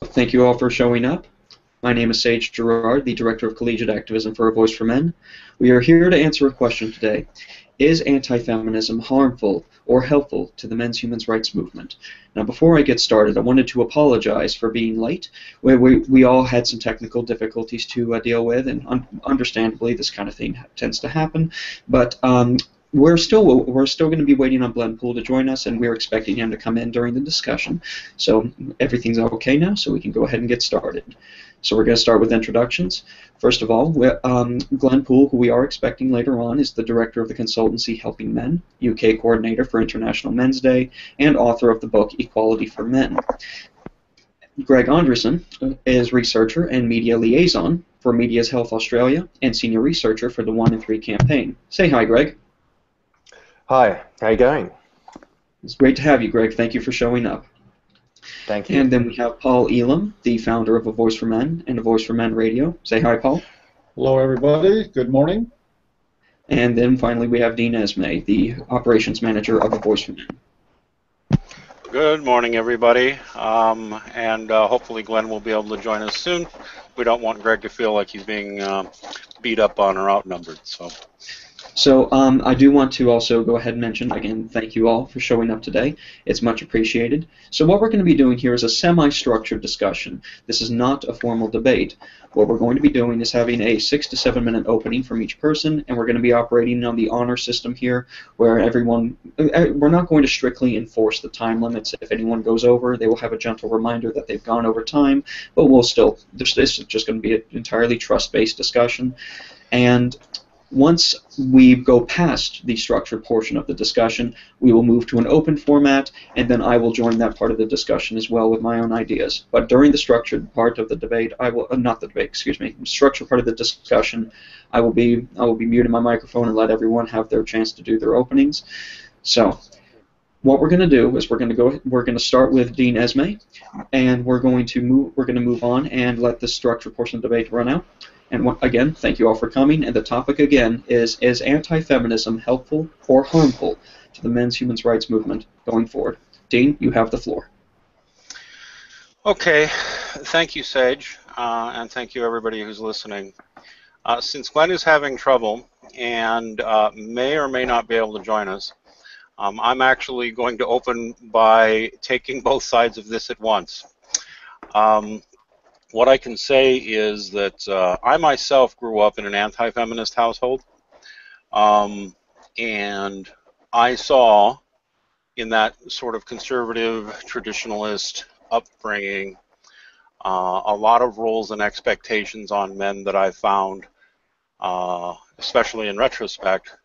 Thank you all for showing up. My name is Sage Gerard, the Director of Collegiate Activism for A Voice for Men. We are here to answer a question today. Is anti-feminism harmful or helpful to the men's human rights movement? Now, before I get started, I wanted to apologize for being late. We all had some technical difficulties to deal with, and understandably, this kind of thing tends to happen. But we're still going to be waiting on Glenpool to join us, and we're expecting him to come in during the discussion. So everything's okay now, so we can go ahead and get started. So we're going to start with introductions. First of all, Glenpool, who we are expecting later on, is the director of the consultancy Helping Men, UK coordinator for International Men's Day, and author of the book Equality for Men. Greg Andresen is researcher and media liaison for Media's Health Australia and senior researcher for the 1 in 3 campaign. Say hi, Greg. Hi, how are you going? It's great to have you, Greg. Thank you for showing up. Thank you. And then we have Paul Elam, the founder of A Voice for Men and A Voice for Men Radio. Say hi, Paul. Hello, everybody. Good morning. And then finally we have Dean Esme, the operations manager of A Voice for Men. Good morning, everybody. Hopefully Glenn will be able to join us soon. We don't want Greg to feel like he's being beat up on or outnumbered. So I do want to also go ahead and mention, again, thank you all for showing up today. It's much appreciated. So what we're going to be doing here is a semi-structured discussion. This is not a formal debate. What we're going to be doing is having a 6 to 7 minute opening from each person, and we're going to be operating on the honor system here, where we're not going to strictly enforce the time limits. If anyone goes over, they will have a gentle reminder that they've gone over time, but this is just going to be an entirely trust-based discussion. And once we go past the structured portion of the discussion, we will move to an open format, and then I will join that part of the discussion as well with my own ideas. But during the structured part of the debate, structured part of the discussion, I will be muting my microphone and let everyone have their chance to do their openings. So what we're going to do is we're going to start with Dean Esme, and we're going to move on and let the structured portion of the debate run out. And again, thank you all for coming. And the topic again is anti-feminism helpful or harmful to the men's human rights movement going forward? Dean, you have the floor. Okay, thank you, Sage, and thank you everybody who's listening. Since Glenn is having trouble and may or may not be able to join us, I'm actually going to open by taking both sides of this at once. What I can say is that I myself grew up in an anti-feminist household, and I saw in that sort of conservative, traditionalist upbringing a lot of roles and expectations on men that I found, especially in retrospect,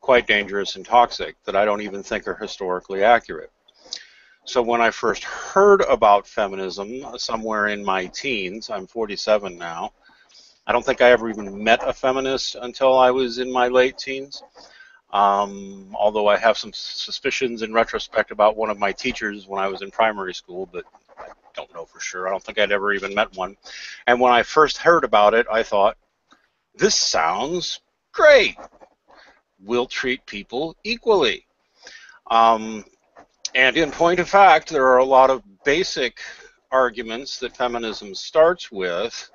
quite dangerous and toxic, that I don't even think are historically accurate. So when I first heard about feminism somewhere in my teens, I'm 47 now, I don't think I ever even met a feminist until I was in my late teens, although I have some suspicions in retrospect about one of my teachers when I was in primary school, but I don't know for sure. I don't think I'd ever even met one. And when I first heard about it, I thought, this sounds great. We'll treat people equally. And in point of fact, there are a lot of basic arguments that feminism starts with,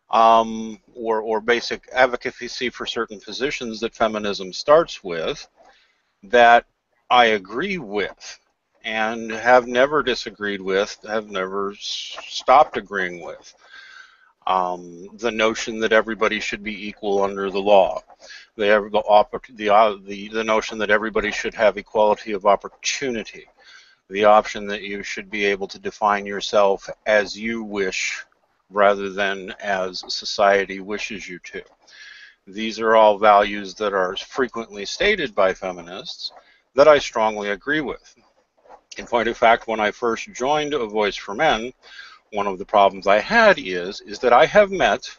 or basic advocacy for certain positions that feminism starts with, that I agree with and have never disagreed with, have never stopped agreeing with. The notion that everybody should be equal under the law. The notion that everybody should have equality of opportunity, the option that you should be able to define yourself as you wish rather than as society wishes you to. These are all values that are frequently stated by feminists that I strongly agree with. In point of fact, when I first joined A Voice for Men, one of the problems I had is that I have met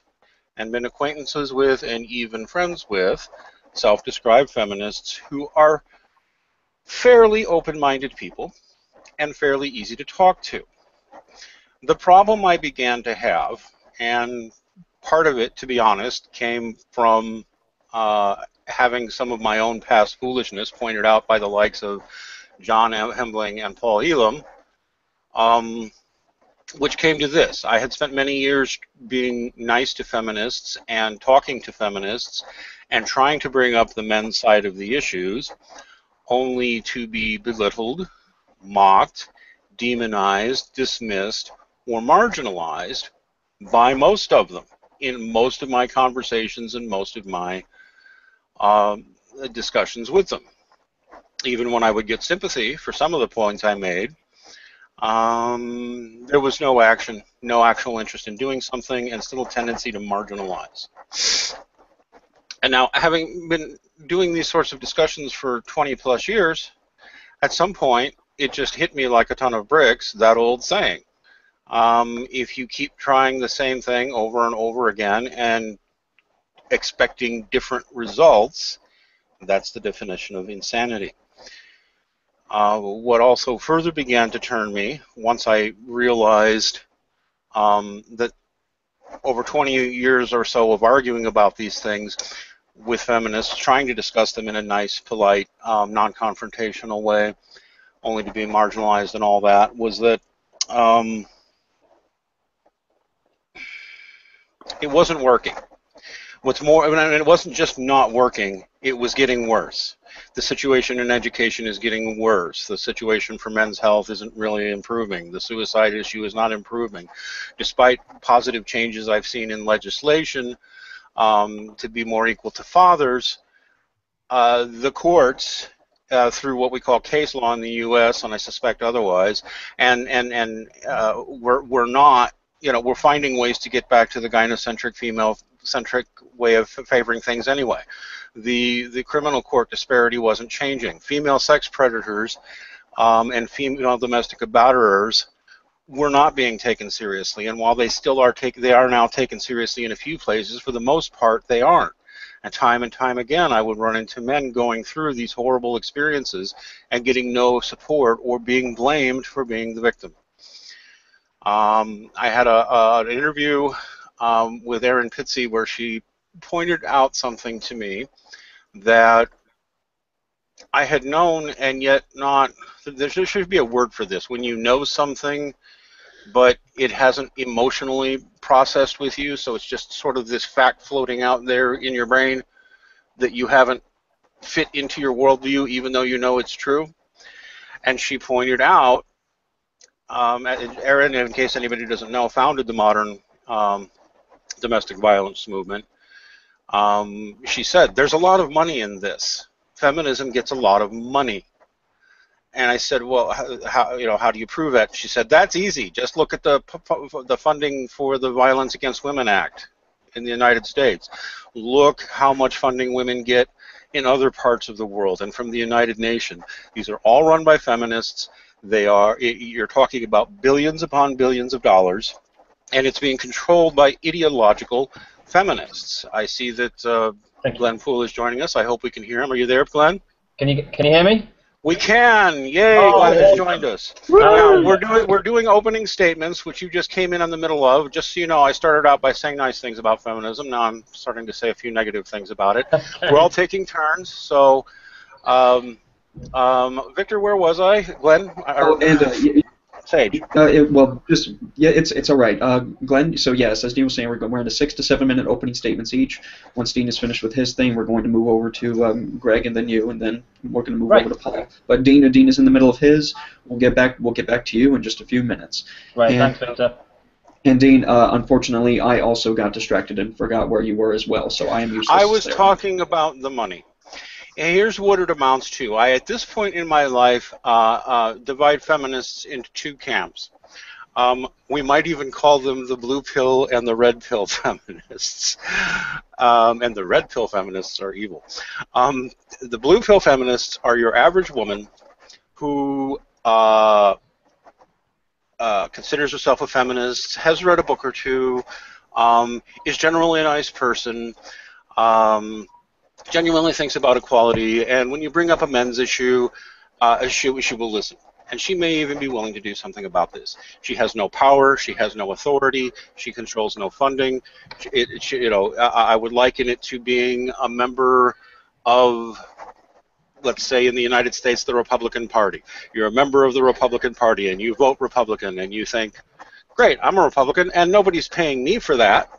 and been acquaintances with and even friends with self-described feminists who are fairly open-minded people and fairly easy to talk to. The problem I began to have, and part of it, to be honest, came from having some of my own past foolishness pointed out by the likes of John Hembling and Paul Elam, which came to this. I had spent many years being nice to feminists and talking to feminists and trying to bring up the men's side of the issues, only to be belittled, mocked, demonized, dismissed, or marginalized by most of them in most of my conversations and most of my discussions with them. Even when I would get sympathy for some of the points I made, there was no action, no actual interest in doing something, and still a tendency to marginalize. And now, having been doing these sorts of discussions for 20 plus years, at some point, it just hit me like a ton of bricks, that old saying. If you keep trying the same thing over and over again and expecting different results, that's the definition of insanity. What also further began to turn me, once I realized that over 20 years or so of arguing about these things with feminists, trying to discuss them in a nice, polite, non-confrontational way, only to be marginalized and all that, was that it wasn't working. What's more, I mean, it wasn't just not working, it was getting worse. The situation in education is getting worse. The situation for men's health isn't really improving. The suicide issue is not improving. Despite positive changes I've seen in legislation to be more equal to fathers, the courts, through what we call case law in the U.S., and I suspect otherwise, we're not, we're finding ways to get back to the gynocentric, female-centric way of favoring things anyway. The criminal court disparity wasn't changing. Female sex predators and female domestic batterers were not being taken seriously, and while they still are they are now taken seriously in a few places, for the most part they aren't. And time again, I would run into men going through these horrible experiences and getting no support or being blamed for being the victim. I had an interview with Erin Pitsey where she pointed out something to me that I had known and yet not. There should be a word for this. When you know something, but it hasn't emotionally processed with you, so it's just sort of this fact floating out there in your brain that you haven't fit into your worldview, even though you know it's true. And she pointed out, Erin, in case anybody doesn't know, founded the modern domestic violence movement. She said, there's a lot of money in this. Feminism gets a lot of money. And I said, well, how do you prove it? She said, that's easy. Just look at the funding for the Violence Against Women Act in the United States. Look how much funding women get in other parts of the world and from the United Nations. These are all run by feminists. You're talking about billions upon billions of dollars, and it's being controlled by ideological feminists. I see that Glenn Poole is joining us. I hope we can hear him. Are you there, Glenn? Can you hear me? We can. Yay, Glenn has joined us. Now, we're doing opening statements, which you just came in the middle of. Just so you know, I started out by saying nice things about feminism. Now I'm starting to say a few negative things about it. We're all taking turns. So, Victor, where was I? Glenn? Sage. It's all right. Glenn, so yes, as Dean was saying, we're in a 6 to 7 minute opening statements each. Once Dean is finished with his thing, we're going to move over to Greg and then you, and then we're going to move over to Paul. But Dean is in the middle of his. We'll get back to you in just a few minutes. Right. Thanks, Victor. And Dean, unfortunately, I also got distracted and forgot where you were as well. So I am useless. I was talking about the money. And here's what it amounts to. I, at this point in my life, divide feminists into two camps. We might even call them the blue pill and the red pill feminists. And the red pill feminists are evil. The blue pill feminists are your average woman who considers herself a feminist, has read a book or two, is generally a nice person, genuinely thinks about equality, and when you bring up a men's issue, she will listen. And she may even be willing to do something about this. She has no power, she has no authority, she controls no funding. I would liken it to being a member of, let's say in the United States, the Republican Party. You're a member of the Republican Party and you vote Republican and you think, Great, I'm a Republican, and nobody's paying me for that.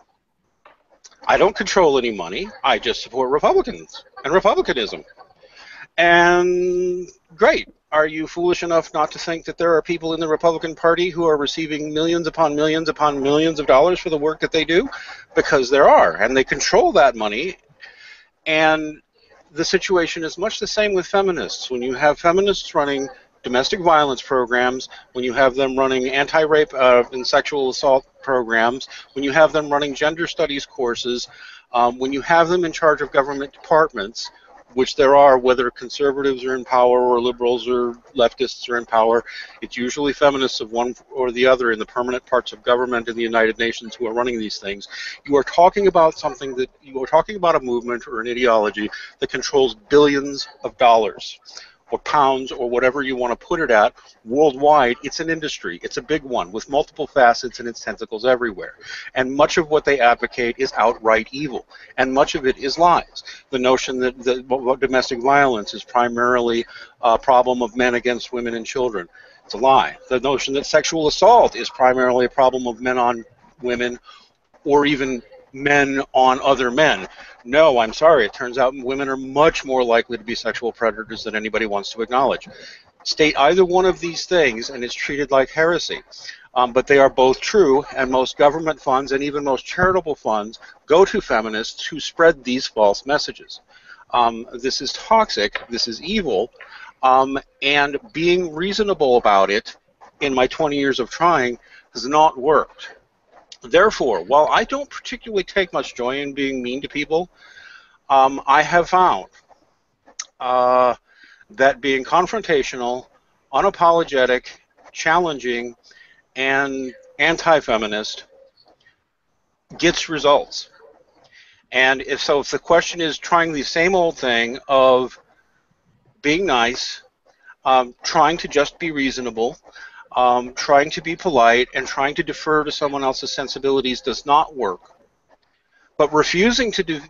I don't control any money. I just support Republicans and Republicanism. And great. Are you foolish enough not to think that there are people in the Republican Party who are receiving millions upon millions upon millions of dollars for the work that they do? Because there are, and they control that money. And the situation is much the same with feminists. When you have feminists running domestic violence programs, when you have them running anti-rape and sexual assault programs, when you have them running gender studies courses, when you have them in charge of government departments, which there are, whether conservatives are in power or liberals or leftists are in power, it's usually feminists of one or the other in the permanent parts of government in the United Nations who are running these things. You are talking about something that, you are talking about a movement or an ideology that controls billions of dollars or pounds or whatever you want to put it at worldwide. It's an industry. It's a big one with multiple facets and its tentacles everywhere. And much of what they advocate is outright evil. And much of it is lies. The notion that domestic violence is primarily a problem of men against women and children. It's a lie. The notion that sexual assault is primarily a problem of men on women or even men on other men. No, I'm sorry. It turns out women are much more likely to be sexual predators than anybody wants to acknowledge. State either one of these things and it's treated like heresy. But they are both true, and most government funds and even most charitable funds go to feminists who spread these false messages. This is toxic, this is evil, and being reasonable about it in my 20 years of trying has not worked. Therefore, while I don't particularly take much joy in being mean to people, I have found that being confrontational, unapologetic, challenging, and anti-feminist gets results. And if the question is trying the same old thing of being nice, trying to just be reasonable, trying to be polite, and trying to defer to someone else's sensibilities does not work. But refusing to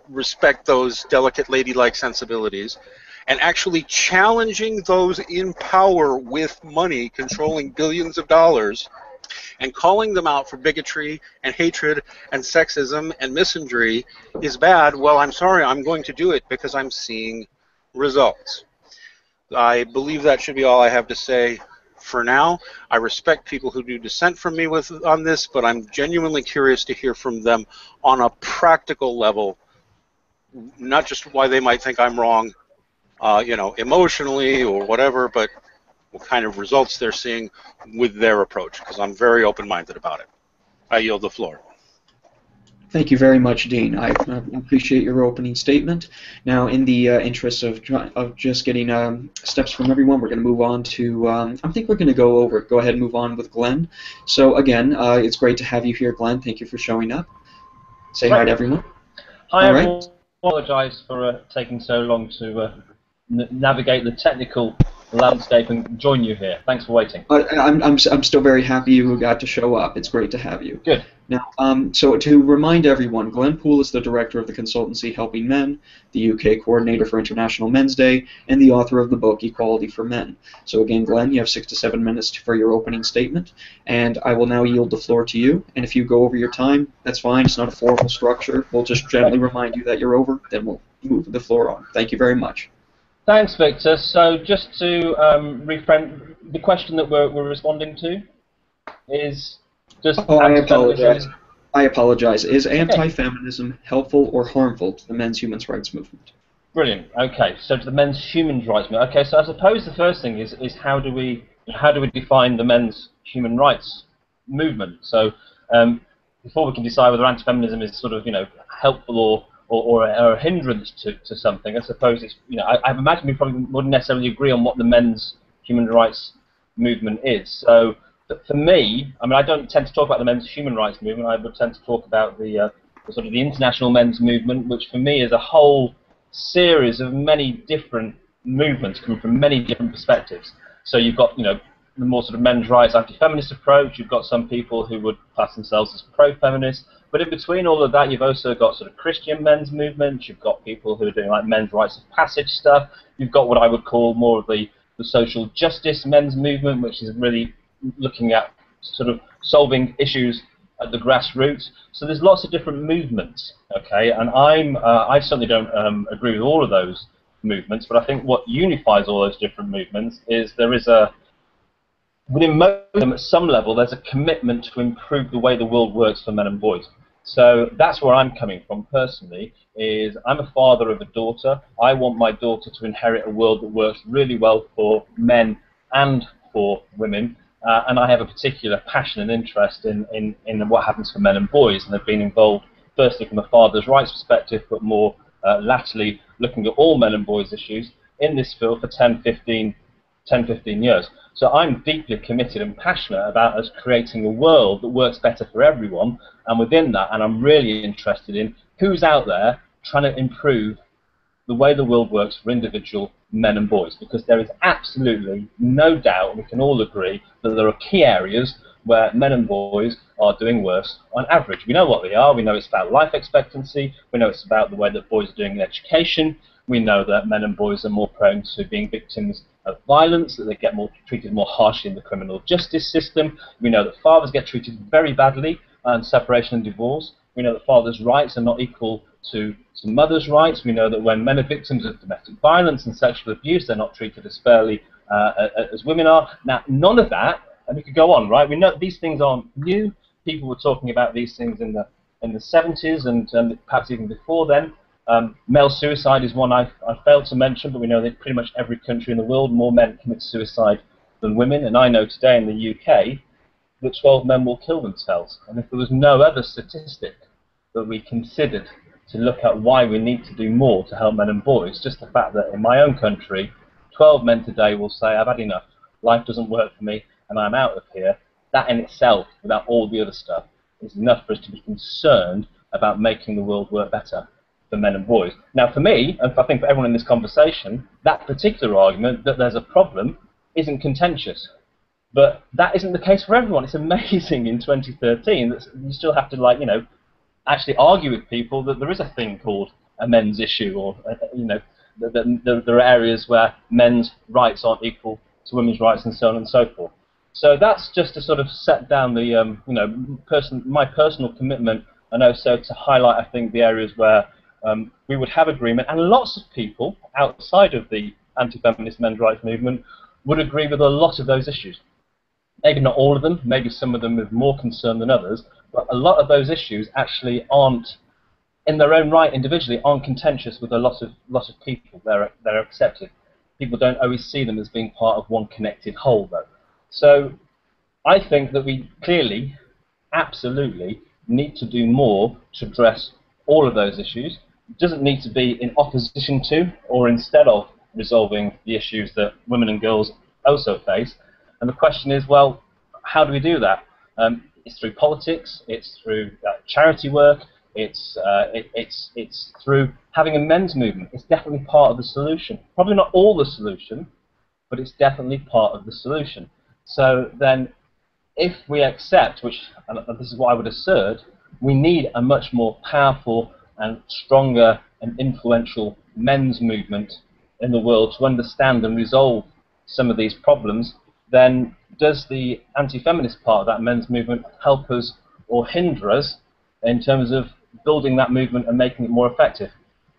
respect those delicate ladylike sensibilities and actually challenging those in power with money controlling billions of dollars and calling them out for bigotry and hatred and sexism and misandry is bad, well, I'm sorry, I'm going to do it because I'm seeing results. I believe that should be all I have to say for now. I respect people who do dissent from me on this, but I'm genuinely curious to hear from them on a practical level, not just why they might think I'm wrong, emotionally or whatever, but what kind of results they're seeing with their approach, because I'm very open-minded about it. I yield the floor. Thank you very much, Dean. I appreciate your opening statement. Now, in the interest of just getting steps from everyone, we're going to move on to, I think we're going to go ahead and move on with Glenn. So again, it's great to have you here, Glenn. Thank you for showing up. Say hi to everyone. Hi, everyone. I apologize for taking so long to navigate the technical landscape and join you here. Thanks for waiting. I'm still very happy you got to show up. It's great to have you. Good. Now, so to remind everyone, Glenn Poole is the director of the consultancy Helping Men, the UK coordinator for International Men's Day, and the author of the book Equality for Men. So again, Glenn, you have 6 to 7 minutes for your opening statement, and I will now yield the floor to you. And if you go over your time, that's fine. It's not a formal structure. We'll just gently remind you that you're over, then we'll move the floor on. Thank you very much. Thanks, Victor. So just to reframe, the question that we're responding to is just... Oh, I apologize. I apologize. Is anti-feminism helpful or harmful to the men's human rights movement? Brilliant. Okay, so to the men's human rights movement. Okay, so I suppose the first thing is how do we define the men's human rights movement? So before we can decide whether anti-feminism is sort of helpful or a hindrance to something, I suppose it's I imagine we probably wouldn't necessarily agree on what the men's human rights movement is. So for me, I mean, I don't tend to talk about the men's human rights movement. I would tend to talk about the sort of the international men's movement, which for me is a whole series of many different movements coming from many different perspectives. So you've got the more sort of men's rights anti-feminist approach. You've got some people who would class themselves as pro-feminist. But in between all of that, you've also got sort of Christian men's movements. You've got people who are doing like men's rites of passage stuff. You've got what I would call more of the the social justice men's movement, which is really looking at sort of solving issues at the grassroots. So there's lots of different movements, okay, and I certainly don't agree with all of those movements, but I think what unifies all those different movements is there is within most of them at some level there's a commitment to improve the way the world works for men and boys. So that's where I'm coming from personally, is I'm a father of a daughter. I want my daughter to inherit a world that works really well for men and for women. And I have a particular passion and interest in what happens for men and boys, and have been involved firstly from a father's rights perspective, but more latterly looking at all men and boys issues in this field for 10, 15 years. So I'm deeply committed and passionate about us creating a world that works better for everyone, and within that, and I'm really interested in who's out there trying to improve the way the world works for individual men and boys, because there is absolutely no doubt, we can all agree, that there are key areas where men and boys are doing worse on average. We know what they are. We know it's about life expectancy. We know it's about the way that boys are doing in education. We know that men and boys are more prone to being victims of violence, that they get treated more harshly in the criminal justice system. We know that fathers get treated very badly in separation and divorce. We know that fathers' rights are not equal to mothers' rights. We know that when men are victims of domestic violence and sexual abuse, they're not treated as fairly as women are. Now, none of that, and we could go on, right? We know these things aren't new. People were talking about these things in the 70s and perhaps even before then. Male suicide is one I failed to mention, but we know that pretty much every country in the world, more men commit suicide than women. And I know today in the UK that 12 men will kill themselves. And if there was no other statistic that we considered to look at why we need to do more to help men and boys, just the fact that in my own country, 12 men today will say, I've had enough, life doesn't work for me, and I'm out of here, that in itself, without all the other stuff, is enough for us to be concerned about making the world work better for men and boys. Now for me, and I think for everyone in this conversation, that particular argument that there's a problem isn't contentious. But that isn't the case for everyone. It's amazing in 2013 that you still have to, like, actually argue with people that there is a thing called a men's issue, or that there are areas where men's rights aren't equal to women's rights, and so on and so forth. So that's just to sort of set down the my personal commitment, and also to highlight, I think, the areas where we would have agreement, and lots of people outside of the anti-feminist men's rights movement would agree with a lot of those issues. Maybe not all of them, maybe some of them with more concern than others, but a lot of those issues actually aren't, in their own right individually, aren't contentious with a lot of people. They're accepted. People don't always see them as being part of one connected whole, though. So I think that we clearly, absolutely, need to do more to address all of those issues. It doesn't need to be in opposition to or instead of resolving the issues that women and girls also face. And the question is, well, how do we do that? It's through politics, it's through charity work, it's through having a men's movement. It's definitely part of the solution. Probably not all the solution, but it's definitely part of the solution. So then, if we accept, which, and this is what I would assert, we need a much more powerful and stronger and influential men's movement in the world to understand and resolve some of these problems, then does the anti-feminist part of that men's movement help us or hinder us in terms of building that movement and making it more effective?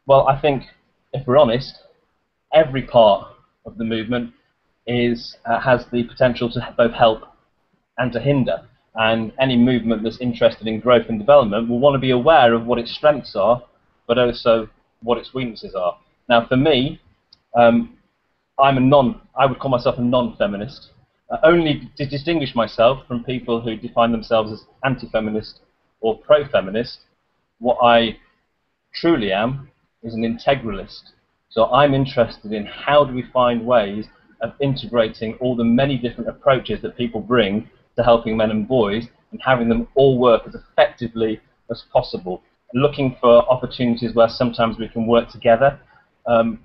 Well, I think, if we're honest, every part of the movement has the potential to both help and to hinder. And any movement that's interested in growth and development will want to be aware of what its strengths are, but also what its weaknesses are. Now, for me, I would call myself a non-feminist, only to distinguish myself from people who define themselves as anti-feminist or pro-feminist. What I truly am is an integralist. So I'm interested in how do we find ways of integrating all the many different approaches that people bring to helping men and boys, and having them all work as effectively as possible. Looking for opportunities where sometimes we can work together.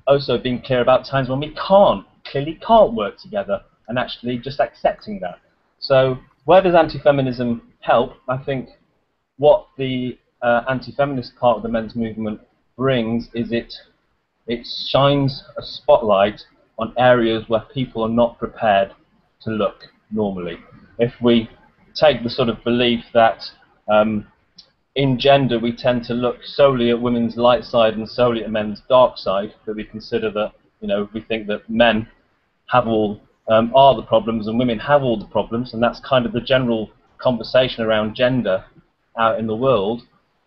Also being clear about times when we clearly can't work together, and actually just accepting that. So where does anti-feminism help? I think what the anti-feminist part of the men's movement brings is it shines a spotlight on areas where people are not prepared to look normally. If we take the sort of belief that in gender we tend to look solely at women's light side and solely at men's dark side, that we consider that, we think that men have all are the problems and women have all the problems, and that's kind of the general conversation around gender out in the world,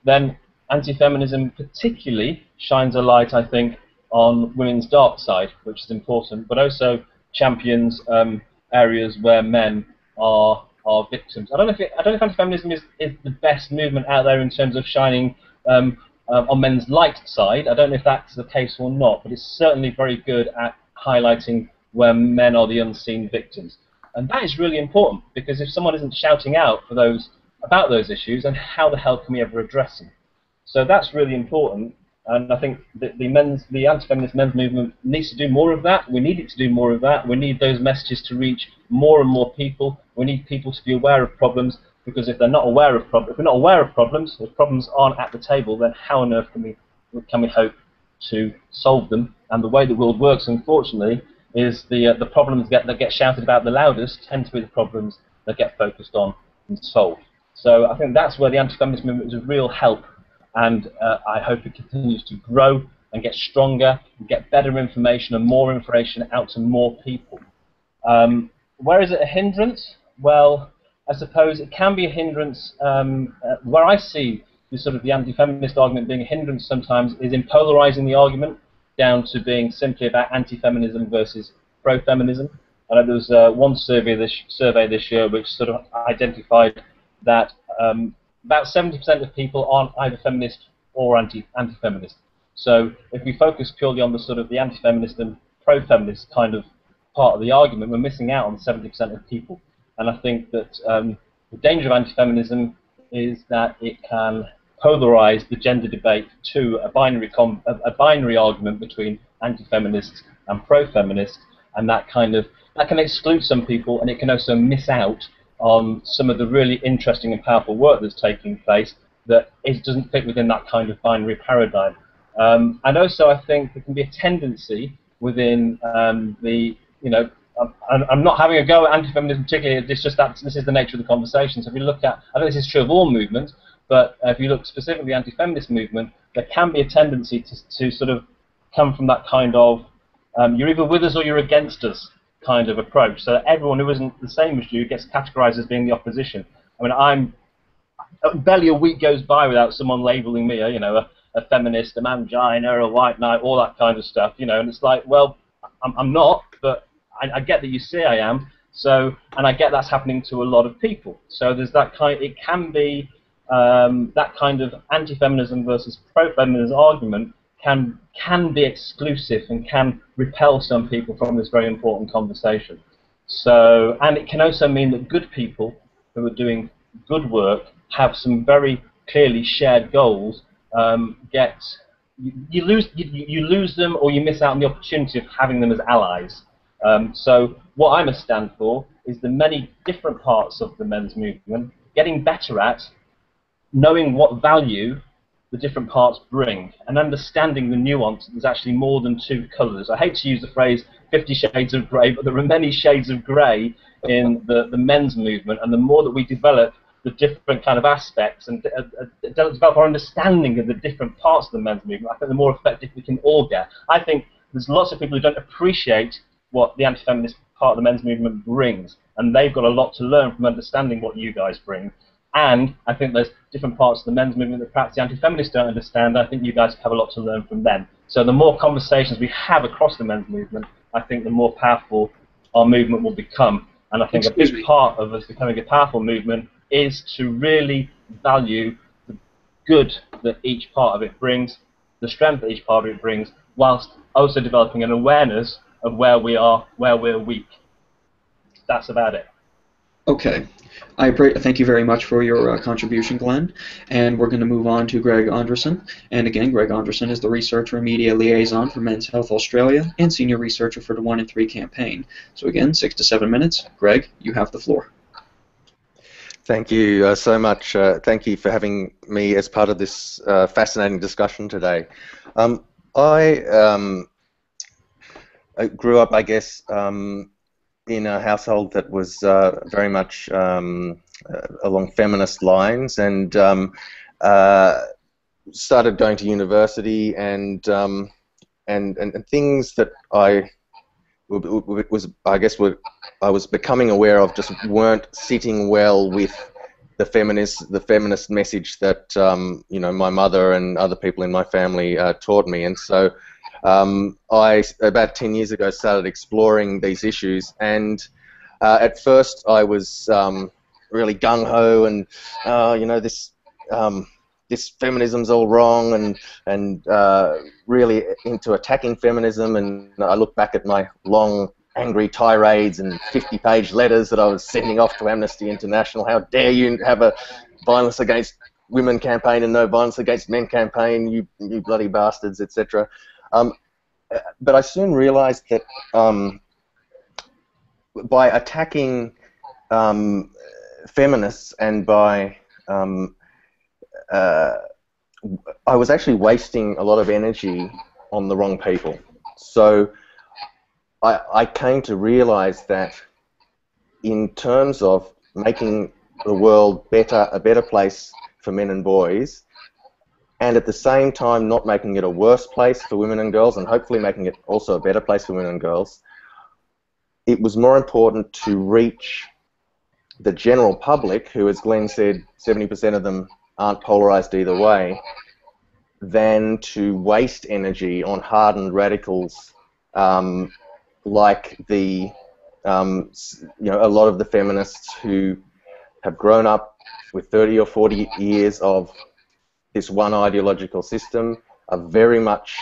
then anti-feminism particularly shines a light, I think, on women's dark side, which is important, but also champions areas where men are victims. I don't know if anti-feminism is the best movement out there in terms of shining on men's light side. I don't know if that's the case or not, but it's certainly very good at highlighting where men are the unseen victims. And that is really important, because if someone isn't shouting out about those issues, then how the hell can we ever address them? So that's really important, and I think that the anti-feminist men's movement needs to do more of that. We need it to do more of that. We need those messages to reach more and more people. We need people to be aware of problems, because if they're not aware of problems, if we're not aware of problems, if problems aren't at the table, then how on earth can we hope to solve them? And the way the world works, unfortunately, is the problems that get shouted about the loudest tend to be the problems that get focused on and solved. So I think that's where the anti-feminist movement is a real help, and I hope it continues to grow and get stronger and get better information and more information out to more people. Where is it a hindrance? Well, I suppose it can be a hindrance. Where I see the anti-feminist argument being a hindrance sometimes is in polarizing the argument down to being simply about anti-feminism versus pro-feminism. I know there was one survey this year which sort of identified that about 70% of people aren't either feminist or anti-feminist. So if we focus purely on the anti-feminist and pro-feminist kind of part of the argument, we're missing out on 70% of people. And I think that the danger of anti-feminism is that it can polarize the gender debate to a binary argument between anti-feminists and pro-feminists, and that can exclude some people, and it can also miss out on some of the really interesting and powerful work that's taking place that doesn't fit within that kind of binary paradigm. And also, I think there can be a tendency within I'm not having a go at anti-feminism particularly, it's just that this is the nature of the conversation. So if you look at, I think this is true of all movements, but if you look specifically at the anti-feminist movement, there can be a tendency to sort of come from that kind of you're either with us or you're against us kind of approach. So everyone who isn't the same as you gets categorized as being the opposition. I mean, barely a week goes by without someone labeling me a feminist, a mangina, a white knight, all that kind of stuff, and it's like, well, I'm not, but I get that you say I am, and I get that's happening to a lot of people. So there's that it can be that kind of anti-feminism versus pro-feminism argument can be exclusive and can repel some people from this very important conversation. So, and it can also mean that good people who are doing good work have some very clearly shared goals. You lose them, or you miss out on the opportunity of having them as allies. So what I must stand for is the many different parts of the men's movement, getting better at knowing what value the different parts bring, and understanding the nuance. There's actually more than two colours. I hate to use the phrase 50 shades of grey, but there are many shades of grey in the men's movement, and the more that we develop the different kind of aspects and develop our understanding of the different parts of the men's movement, I think the more effective we can all get. I think there's lots of people who don't appreciate what the anti-feminist part of the men's movement brings, and they've got a lot to learn from understanding what you guys bring. And I think there's different parts of the men's movement that perhaps the anti-feminists don't understand. I think you guys have a lot to learn from them. So the more conversations we have across the men's movement, I think the more powerful our movement will become. And I think a big part of us becoming a powerful movement is to really value the good that each part of it brings, the strength that each part of it brings, whilst also developing an awareness of where we are, where we're weak. That's about it. Okay. Thank you very much for your contribution, Glenn. And we're going to move on to Greg Andresen. And again, Greg Andresen is the Researcher and Media Liaison for Men's Health Australia and Senior Researcher for the 1 in 3 campaign. So again, 6 to 7 minutes. Greg, you have the floor. Thank you so much. Thank you for having me as part of this fascinating discussion today. I grew up, I guess, in a household that was very much along feminist lines, and started going to university, and things that I was becoming aware of just weren't sitting well with the feminist message that you know, my mother and other people in my family taught me. And so I, about 10 years ago, started exploring these issues, and at first I was really gung-ho, and you know, this feminism's all wrong, and really into attacking feminism. And I look back at my long angry tirades and 50-page letters that I was sending off to Amnesty International. How dare you have a violence against women campaign and no violence against men campaign, you bloody bastards, etc. But I soon realized that by attacking feminists, and by I was actually wasting a lot of energy on the wrong people. So I came to realize that in terms of making the world a better place for men and boys, and at the same time not making it a worse place for women and girls, and hopefully making it also a better place for women and girls, it was more important to reach the general public, who, as Glenn said, 70% of them aren't polarized either way, than to waste energy on hardened radicals like you know, a lot of the feminists who have grown up with 30 or 40 years of this one ideological system, are very much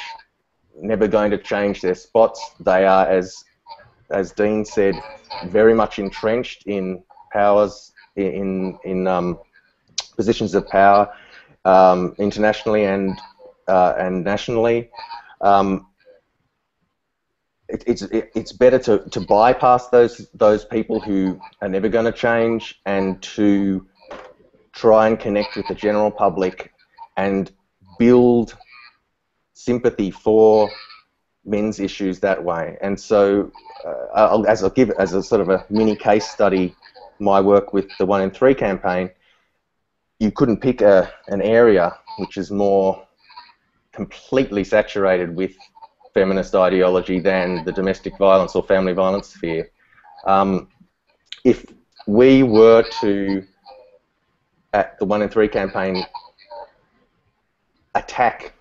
never going to change their spots. They are, as Dean said, very much entrenched in powers, in positions of power, internationally and nationally. It's better to bypass those people who are never going to change, and to try and connect with the general public and build sympathy for men's issues that way. And so, I'll give as a sort of a mini case study my work with the 1 in 3 campaign. You couldn't pick an area which is more completely saturated with feminist ideology than the domestic violence or family violence sphere. If we were to, at the 1 in 3 campaign, attack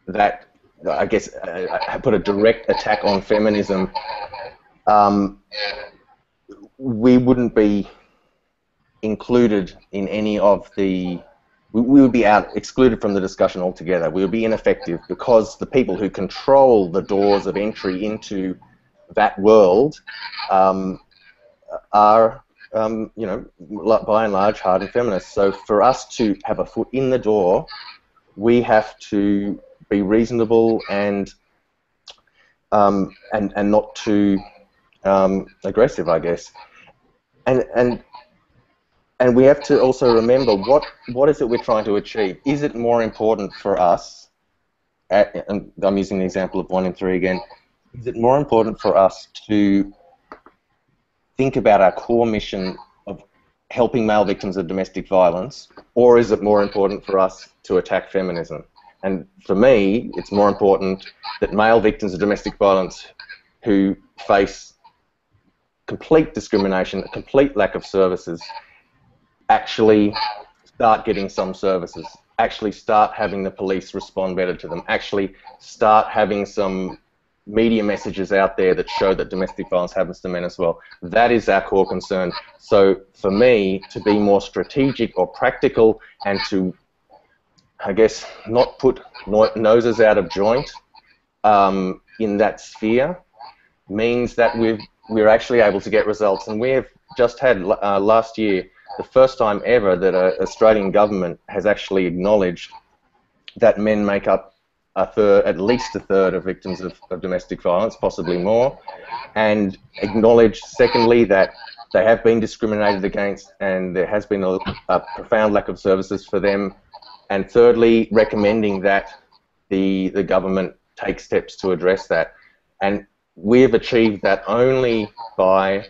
that, I guess, put a direct attack on feminism, we wouldn't be included in any of the, we would be excluded from the discussion altogether. We would be ineffective, because the people who control the doors of entry into that world are, you know, by and large, hardened feminists. So for us to have a foot in the door, we have to be reasonable and not too aggressive, I guess. And we have to also remember, what is it we're trying to achieve? Is it more important for us, and I'm using the example of 1 in 3 again, is it more important for us to think about our core mission of helping male victims of domestic violence, or is it more important for us to attack feminism? And for me, it's more important that male victims of domestic violence who face complete discrimination, a complete lack of services, actually start getting some services, actually start having the police respond better to them, actually start having some media messages out there that show that domestic violence happens to men as well. That is our core concern. So for me, to be more strategic or practical, and to, I guess, not put noses out of joint in that sphere, means that we're actually able to get results. And we have just had last year the first time ever that an Australian government has actually acknowledged that men make up at least a third of victims of domestic violence, possibly more, and acknowledged, secondly, that they have been discriminated against and there has been a profound lack of services for them, and thirdly, recommending that the government take steps to address that. And we have achieved that only by,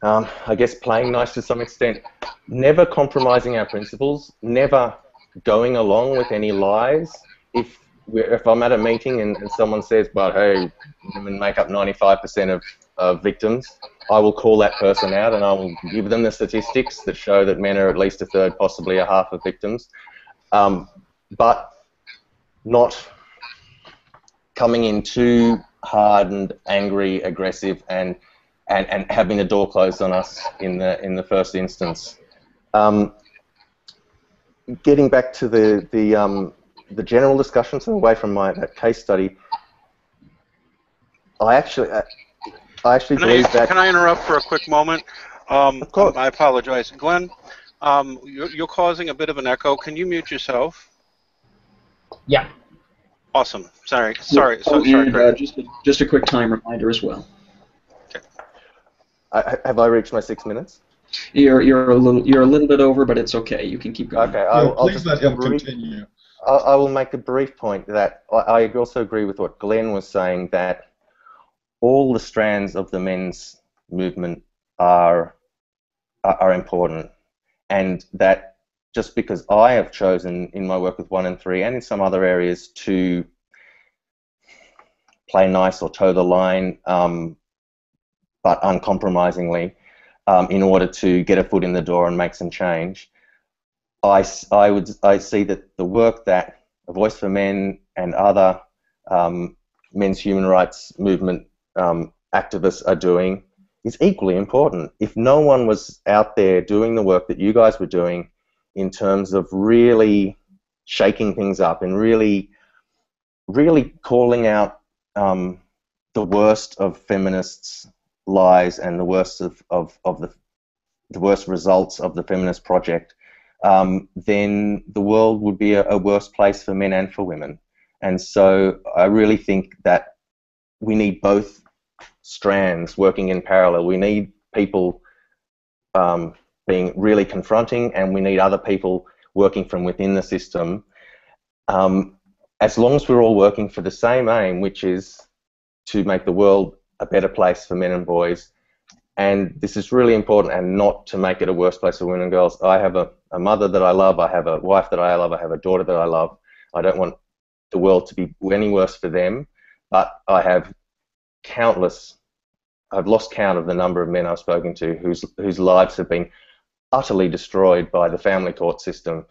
I guess, playing nice to some extent, never compromising our principles, never going along with any lies. If I'm at a meeting and someone says, "But hey, women make up 95% of victims," I will call that person out and I will give them the statistics that show that men are at least a third, possibly a half of victims, but not coming in too hard and angry, aggressive, and having the door closed on us in the first instance. Getting back to the general discussion, so away from that case study, I actually believe that. Can I interrupt for a quick moment? Of course. I apologize, Glenn. You're causing a bit of an echo. Can you mute yourself? Yeah. Awesome. Sorry, And, Craig. just a quick time reminder as well. Okay. Have I reached my 6 minutes? You're a little bit over, but it's okay. You can keep going. Okay. Yeah, please let him continue. I will make a brief point that I also agree with what Glenn was saying, that all the strands of the men's movement are important, and that just because I have chosen in my work with 1 and 3 and in some other areas to play nice or toe the line, but uncompromisingly, in order to get a foot in the door and make some change, I see that the work that A Voice for Men and other men's human rights movement activists are doing is equally important. If no one was out there doing the work that you guys were doing in terms of really shaking things up and really calling out the worst of feminists' lies and the worst of the worst results of the feminist project, then the world would be a worse place for men and for women. And so I really think that we need both strands working in parallel. We need people being really confronting, and we need other people working from within the system. As long as we're all working for the same aim, which is to make the world a better place for men and boys, and this is really important, and not to make it a worse place for women and girls. I have a mother that I love, I have a wife that I love, I have a daughter that I love. I don't want the world to be any worse for them, but I have I've lost count of the number of men I've spoken to whose lives have been utterly destroyed by the family court system,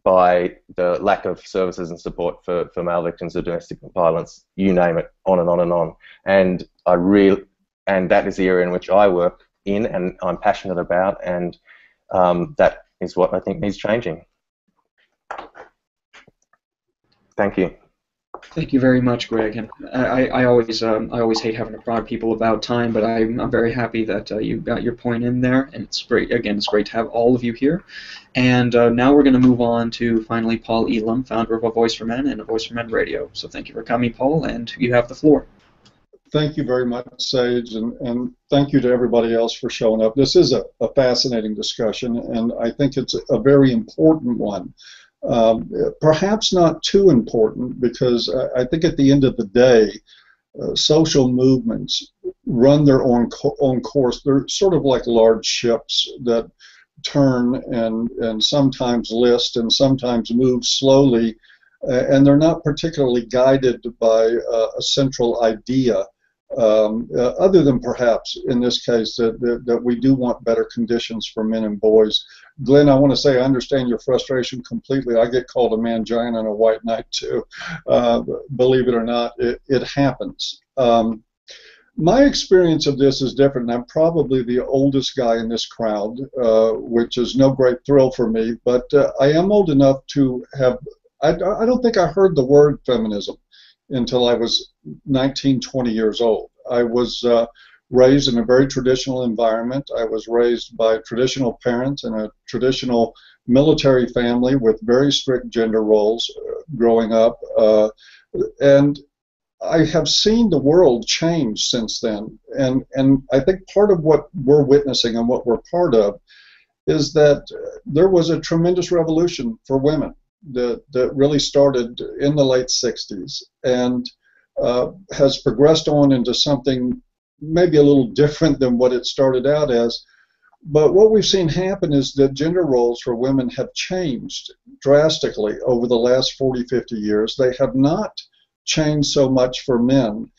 by the lack of services and support for male victims of domestic violence, you name it, on and on and on. And that is the area in which I work in and I'm passionate about, and that is what I think needs changing. Thank you. Thank you very much, Greg. And I always hate having to prod people about time, but I'm very happy that you got your point in there, and it's great. Again, it's great to have all of you here. And now we're going to move on to finally Paul Elam, founder of A Voice for Men and A Voice for Men Radio. So thank you for coming, Paul, and you have the floor. Thank you very much, Sage, and thank you to everybody else for showing up. This is a fascinating discussion, and I think it's a very important one. Perhaps not too important, because I think at the end of the day, social movements run their own course. They're sort of like large ships that turn and sometimes list and sometimes move slowly, and they're not particularly guided by a central idea. Other than perhaps in this case that we do want better conditions for men and boys. Glenn, I want to say I understand your frustration completely. I get called a man giant and a white knight too. Believe it or not, it happens. My experience of this is different. I'm probably the oldest guy in this crowd, which is no great thrill for me, but I am old enough to have, I don't think I heard the word feminism until I was 19, 20 years old. I was raised in a very traditional environment. I was raised by traditional parents in a traditional military family with very strict gender roles growing up. And I have seen the world change since then. And I think part of what we're witnessing and what we're part of is that there was a tremendous revolution for women that really started in the late 60s. And has progressed on into something maybe a little different than what it started out as. But what we've seen happen is that gender roles for women have changed drastically over the last 40, 50 years. They have not changed so much for men.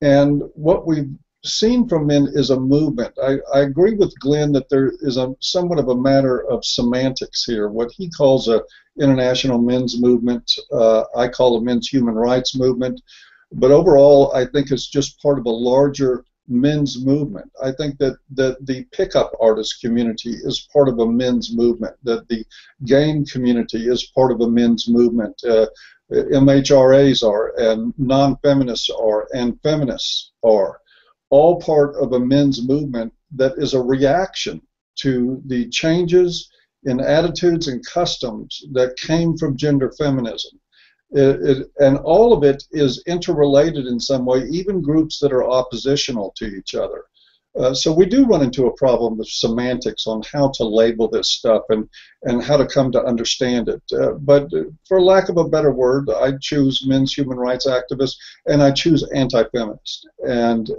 And what we've seen from men is a movement. I agree with Glenn that there is somewhat of a matter of semantics here. What he calls a international men's movement, I call a men's human rights movement. But overall, I think it's just part of a larger men's movement. I think that the pickup artist community is part of a men's movement, that the game community is part of a men's movement. MHRAs are, and non-feminists are, and feminists are, all part of a men's movement that is a reaction to the changes in attitudes and customs that came from gender feminism. And all of it is interrelated in some way, even groups that are oppositional to each other. So we do run into a problem with semantics on how to label this stuff and how to come to understand it. But for lack of a better word, I choose men's human rights activist, and I choose anti-feminist. And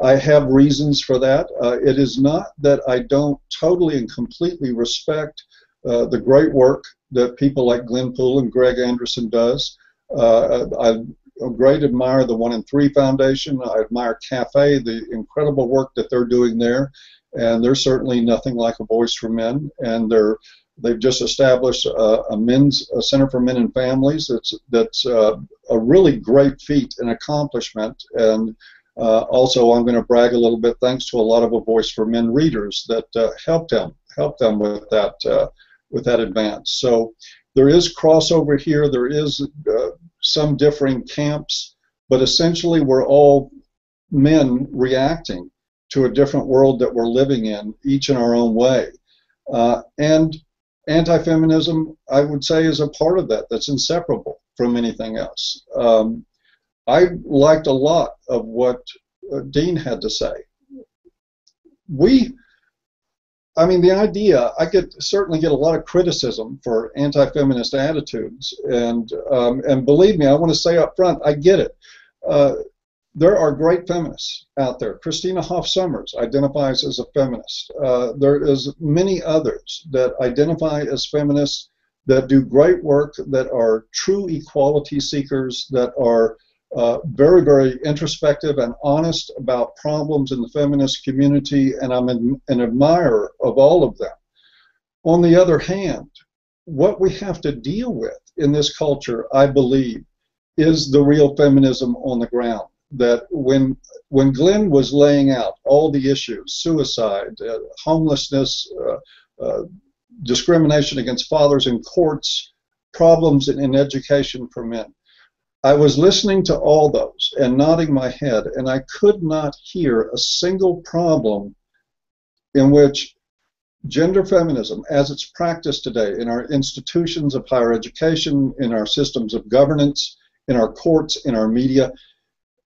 I have reasons for that. It is not that I don't totally and completely respect the great work that people like Glenn Poole and Greg Anderson does. I great admire the 1 in 3 Foundation. I admire CAFE, the incredible work that they're doing there, and they're certainly nothing like a Voice for Men. And they've just established a Center for Men and Families. That's a really great feat and accomplishment. And also, I'm going to brag a little bit, thanks to a lot of a Voice for Men readers that helped them with that advance. So there is crossover here. There is some differing camps, but essentially we're all men reacting to a different world that we're living in, each in our own way. And anti-feminism, I would say, is a part of that. That's inseparable from anything else. I liked a lot of what Dean had to say. The idea, I certainly get a lot of criticism for anti-feminist attitudes, and believe me, I want to say up front, I get it. There are great feminists out there. Christina Hoff Sommers identifies as a feminist. There is many others that identify as feminists that do great work, that are true equality seekers, that are very, very introspective and honest about problems in the feminist community, and I'm an admirer of all of them. On the other hand, what we have to deal with in this culture, I believe, is the real feminism on the ground. That when Glenn was laying out all the issues, suicide, homelessness, discrimination against fathers in courts, problems in education for men, I was listening to all those and nodding my head, and I could not hear a single problem in which gender feminism, as it's practiced today in our institutions of higher education, in our systems of governance, in our courts, in our media,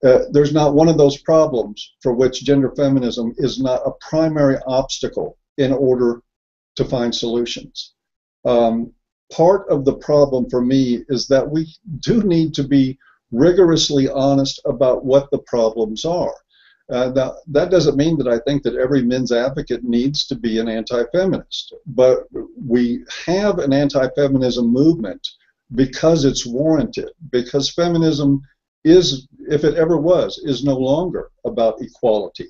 there's not one of those problems for which gender feminism is not a primary obstacle in order to find solutions. Part of the problem for me is that we do need to be rigorously honest about what the problems are. Now, that doesn't mean that I think that every men's advocate needs to be an anti-feminist, but we have an anti-feminism movement because it's warranted, because feminism is, if it ever was, is no longer about equality.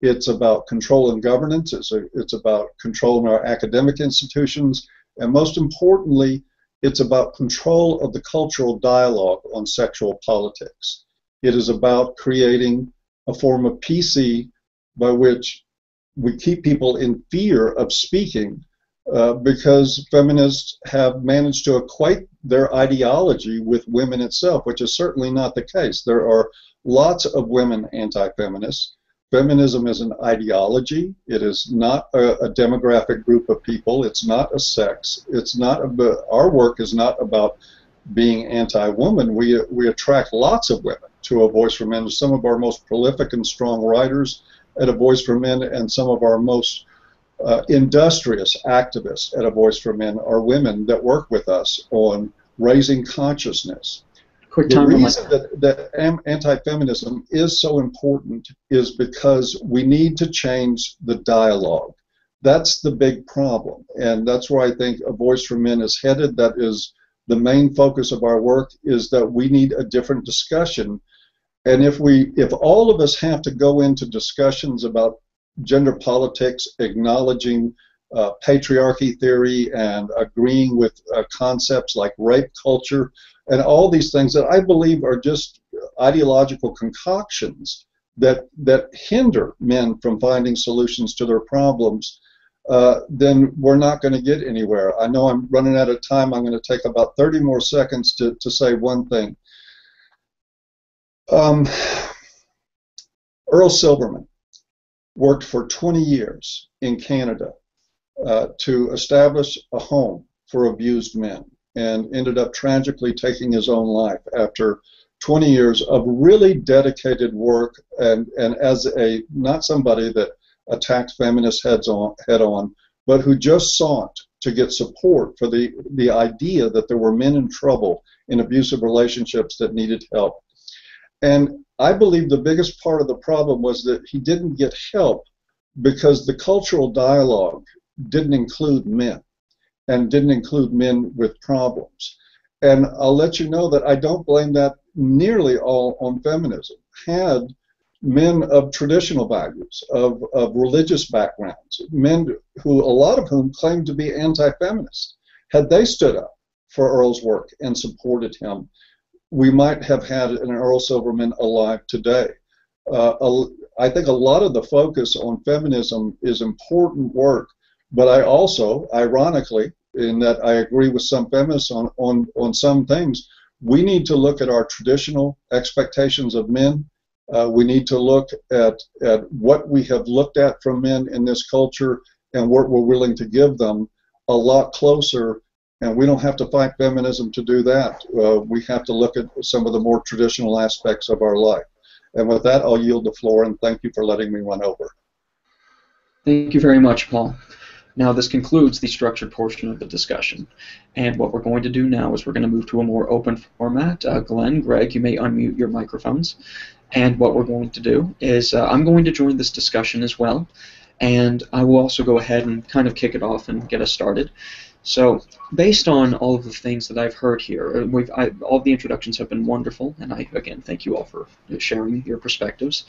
It's about control and governance. It's about control in our academic institutions. And most importantly, it's about control of the cultural dialogue on sexual politics. It is about creating a form of PC by which we keep people in fear of speaking because feminists have managed to equate their ideology with women itself, which is certainly not the case. There are lots of women anti-feminists. Feminism is an ideology. It is not a demographic group of people. It's not a sex. It's not our work is not about being anti-woman. We attract lots of women to A Voice for Men. Some of our most prolific and strong writers at A Voice for Men, and some of our most industrious activists at A Voice for Men are women that work with us on raising consciousness. quick The timer. reason that anti-feminism is so important is because we need to change the dialogue. That's the big problem, and that's where I think A Voice for Men is headed. That is the main focus of our work, is that we need a different discussion. And if all of us have to go into discussions about gender politics, acknowledging patriarchy theory and agreeing with concepts like rape culture and all these things that I believe are just ideological concoctions that hinder men from finding solutions to their problems, then we're not going to get anywhere. I know I'm running out of time. I'm going to take about 30 more seconds to say one thing. Earl Silverman worked for 20 years in Canada to establish a home for abused men, and ended up tragically taking his own life after 20 years of really dedicated work, and as not somebody that attacked feminists head on, but who just sought to get support for the idea that there were men in trouble in abusive relationships that needed help. And I believe the biggest part of the problem was that he didn't get help because the cultural dialogue didn't include men, and didn't include men with problems. And I'll let you know that I don't blame that nearly all on feminism. Had men of traditional values, of religious backgrounds, men who, a lot of whom claimed to be anti-feminist, had they stood up for Earl's work and supported him, we might have had an Earl Silverman alive today. I think a lot of the focus on feminism is important work, but I also, ironically, in that I agree with some feminists on some things, we need to look at our traditional expectations of men. We need to look at what we have looked at from men in this culture and what we're willing to give them a lot closer. And we don't have to fight feminism to do that. We have to look at some of the more traditional aspects of our life. And with that, I'll yield the floor, and thank you for letting me run over. Thank you very much, Paul. Now, this concludes the structured portion of the discussion. And what we're going to do now is we're going to move to a more open format. Glenn, Greg, you may unmute your microphones. And what we're going to do is I'm going to join this discussion as well. And I will also go ahead and kind of kick it off and get us started. So, based on all of the things that I've heard here, all of the introductions have been wonderful, and I, again, thank you all for sharing your perspectives.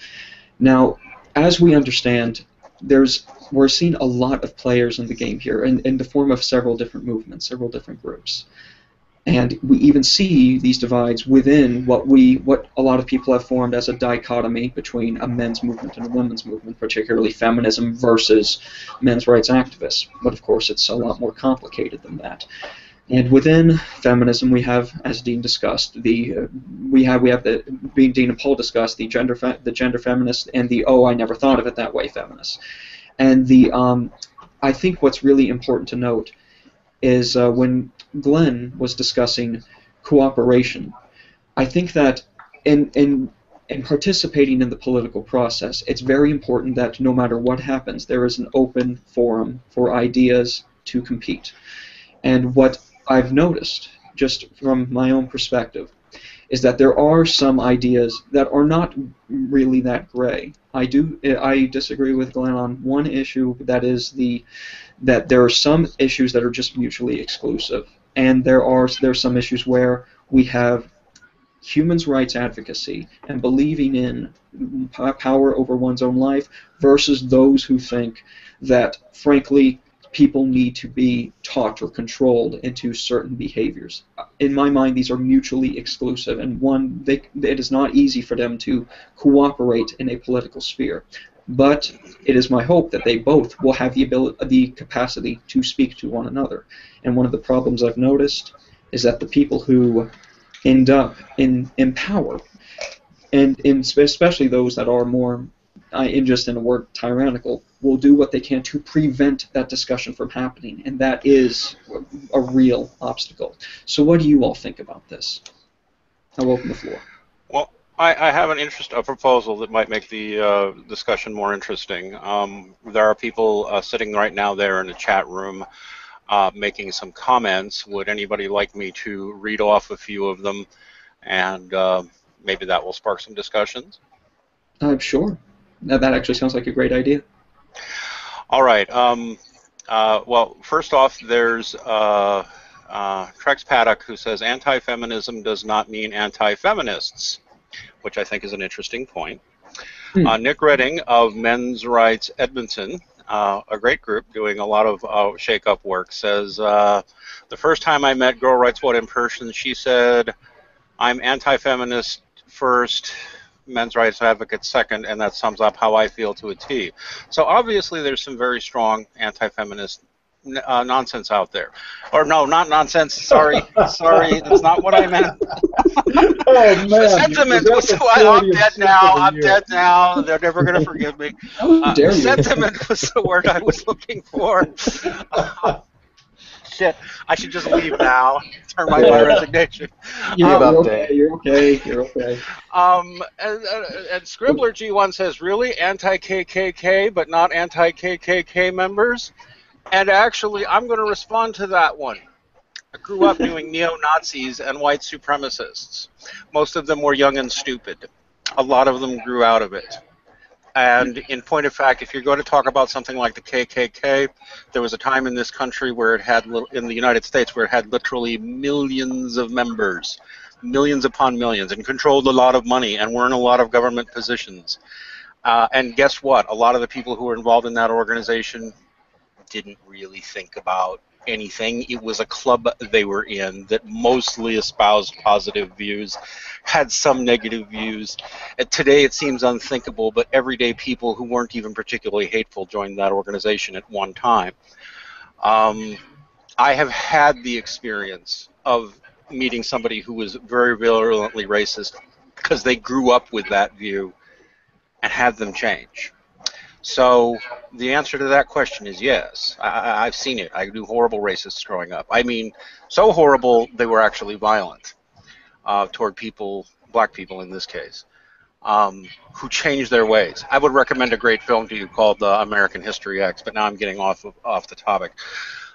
Now, as we understand, we're seeing a lot of players in the game here in the form of several different movements, several different groups. And we even see these divides within what a lot of people have formed as a dichotomy between a men's movement and a women's movement, particularly feminism versus men's rights activists. But of course, it's a lot more complicated than that. And within feminism, we have, as Dean discussed, Dean and Paul discussed the gender feminists and the I never thought of it that way feminists. And I think what's really important to note is when Glenn was discussing cooperation, I think that in participating in the political process, it's very important that no matter what happens, there is an open forum for ideas to compete. And what I've noticed, just from my own perspective, is that there are some ideas that are not really that gray. I disagree with Glenn on one issue, that there are some issues that are just mutually exclusive, and there's some issues where we have human rights advocacy and believing in power over one's own life versus those who think that, frankly, people need to be taught or controlled into certain behaviors. In my mind, these are mutually exclusive, and it is not easy for them to cooperate in a political sphere. But it is my hope that they both will have the capacity to speak to one another. And one of the problems I've noticed is that the people who end up in power, and especially those that are more, just in a word, tyrannical, will do what they can to prevent that discussion from happening, and that is a real obstacle. So what do you all think about this? I'll open the floor. Well, I have a proposal that might make the discussion more interesting. There are people sitting right now there in the chat room making some comments. Would anybody like me to read off a few of them and maybe that will spark some discussions. Sure. That actually sounds like a great idea. All right. Well, first off, there's Trex Paddock, who says anti-feminism does not mean anti-feminists, which I think is an interesting point. Nick Redding of Men's Rights Edmonton, a great group doing a lot of shake-up work, says, the first time I met Girl Rights What in person, she said, I'm anti-feminist first, men's rights advocate second, and that sums up how I feel to a T. So obviously there's some very strong anti-feminist nonsense out there. Or no, not nonsense, sorry, that's not what I meant. Oh, man. Sentiment was, I'm dead now, they're never going to forgive me. Sentiment was the word I was looking for. Shit, I should just leave now. Turn my resignation. You're okay. And Scribbler G1 says, really? Anti-KKK, but not anti-KKK members? And actually, I'm going to respond to that one. I grew up doing neo-Nazis and white supremacists. Most of them were young and stupid. A lot of them grew out of it. And in point of fact, if you're going to talk about something like the KKK, there was a time in this country where it had, in the United States, where it had literally millions of members, millions upon millions, and controlled a lot of money and were in a lot of government positions. And guess what? A lot of the people who were involved in that organization didn't really think about anything. It was a club they were in that mostly espoused positive views, had some negative views. Today it seems unthinkable, but everyday people who weren't even particularly hateful joined that organization at one time. I have had the experience of meeting somebody who was very virulently racist because they grew up with that view and had them change. So the answer to that question is yes. I've seen it. I knew horrible racists growing up. I mean, so horrible they were actually violent toward people, black people in this case, who changed their ways. I would recommend a great film to you called American History X, but now I'm getting off the topic.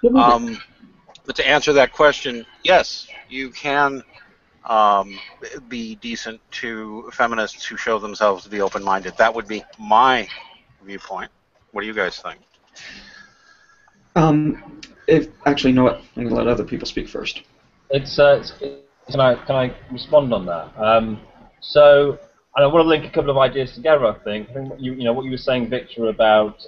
But to answer that question, yes, you can be decent to feminists who show themselves to be open-minded. That would be my viewpoint. What do you guys think? Actually, you know what? I'm going to let other people speak first. Can I respond on that? So I want to link a couple of ideas together. I think what you were saying, Victor, about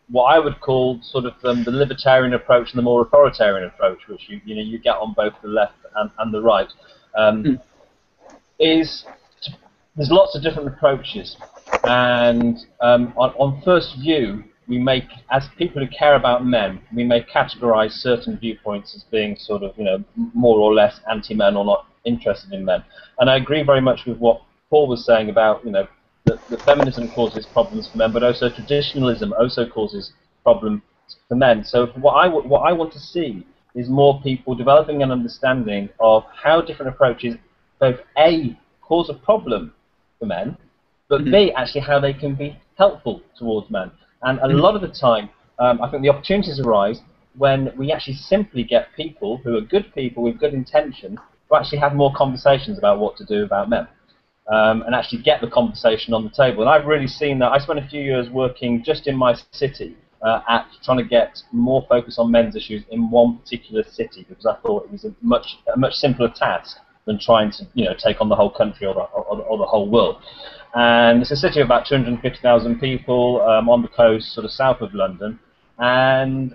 what I would call sort of the libertarian approach and the more authoritarian approach, which you get on both the left and the right. There's lots of different approaches, and on first view, we make, as people who care about men, we may categorize certain viewpoints as being sort of, more or less anti-men or not interested in men. And I agree very much with what Paul was saying about, that feminism causes problems for men, but also traditionalism also causes problems for men. So what I want to see is more people developing an understanding of how different approaches both A, cause a problem for men, but B, actually how they can be helpful towards men. And a lot of the time, I think the opportunities arise when we actually simply get people who are good people with good intention to actually have more conversations about what to do about men, and actually get the conversation on the table. And I've really seen that. I spent a few years working just in my city at trying to get more focus on men's issues in one particular city, because I thought it was a much simpler task than trying to take on the whole country or the whole world. And it's a city of about 250,000 people on the coast, sort of south of London. And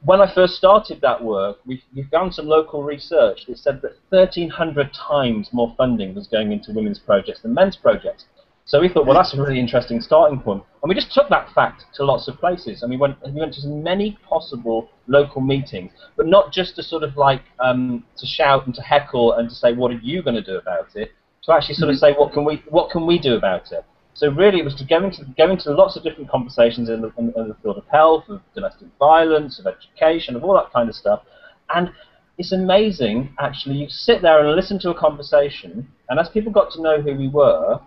when I first started that work, we found some local research that said that 1,300 times more funding was going into women's projects than men's projects. So we thought, well, that's a really interesting starting point. And we just took that fact to lots of places. And we went to as many possible local meetings, but not just to sort of like to shout and to heckle and to say, what are you going to do about it? To actually sort of say, what can we do about it? So really, it was to go into lots of different conversations in the field of health, of domestic violence, of education, of all that kind of stuff. And it's amazing, actually. You sit there and listen to a conversation, and as people got to know who we were,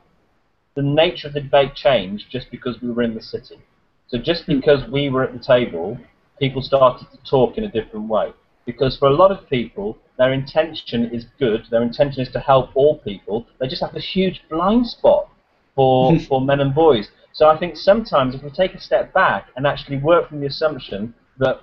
the nature of the debate changed just because we were in the city. So just because we were at the table, people started to talk in a different way. because for a lot of people, their intention is good, their intention is to help all people, they just have this huge blind spot for men and boys. So I think sometimes if we take a step back and actually work from the assumption that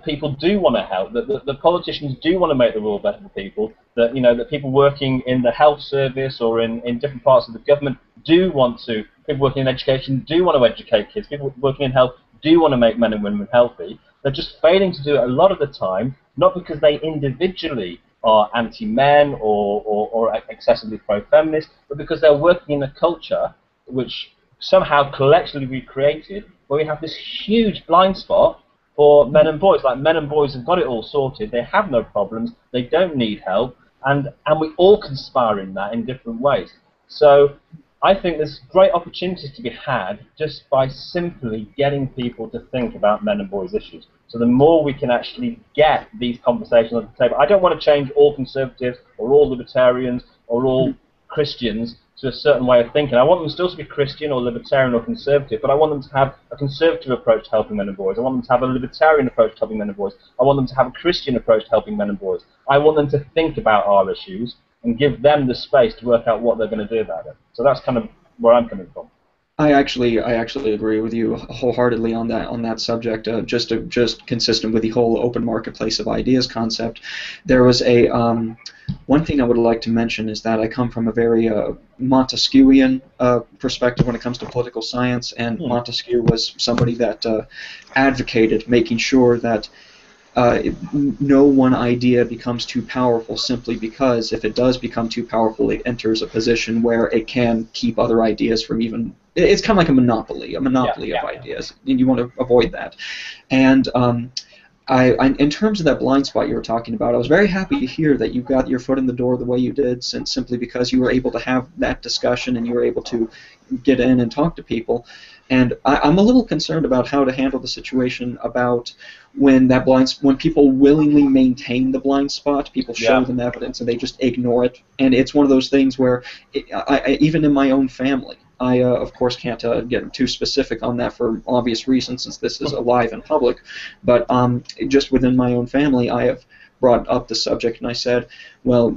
people do want to help, that politicians do want to make the world better for people, that that people working in the health service or in different parts of the government do want to, people working in education do want to educate kids, people working in health do want to make men and women healthy. They're just failing to do it a lot of the time, not because they individually are anti-men or excessively pro-feminist, but because they're working in a culture which somehow collectively we created, where we have this huge blind spot for men and boys. Like, men and boys have got it all sorted, they have no problems, they don't need help, and we all conspire in that in different ways. So I think there's great opportunities to be had just by simply getting people to think about men and boys issues. So the more we can actually get these conversations on the table, I don't want to change all conservatives or all libertarians or all Christians to a certain way of thinking. I want them still to be Christian or libertarian or conservative, but I want them to have a conservative approach to helping men and boys. I want them to have a libertarian approach to helping men and boys. I want them to have a Christian approach to helping men and boys. I want them to think about our issues and give them the space to work out what they're going to do about it. So that's kind of where I'm coming from. I actually agree with you wholeheartedly on that subject. Just consistent with the whole open marketplace of ideas concept. There was a one thing I would like to mention is that I come from a very Montesquieuian perspective when it comes to political science, and Montesquieu was somebody that advocated making sure that no one idea becomes too powerful, simply because if it does become too powerful, it enters a position where it can keep other ideas from even. It's kind of like a monopoly of ideas, and you want to avoid that. And in terms of that blind spot you were talking about, I was very happy to hear that you got your foot in the door the way you did, simply because you were able to have that discussion and you were able to get in and talk to people. And I'm a little concerned about how to handle the situation about when people willingly maintain the blind spot, people show them evidence and they just ignore it. And it's one of those things where, even in my own family, I, of course, can't get too specific on that for obvious reasons, since this is alive and public, but just within my own family, I have brought up the subject, and I said, well,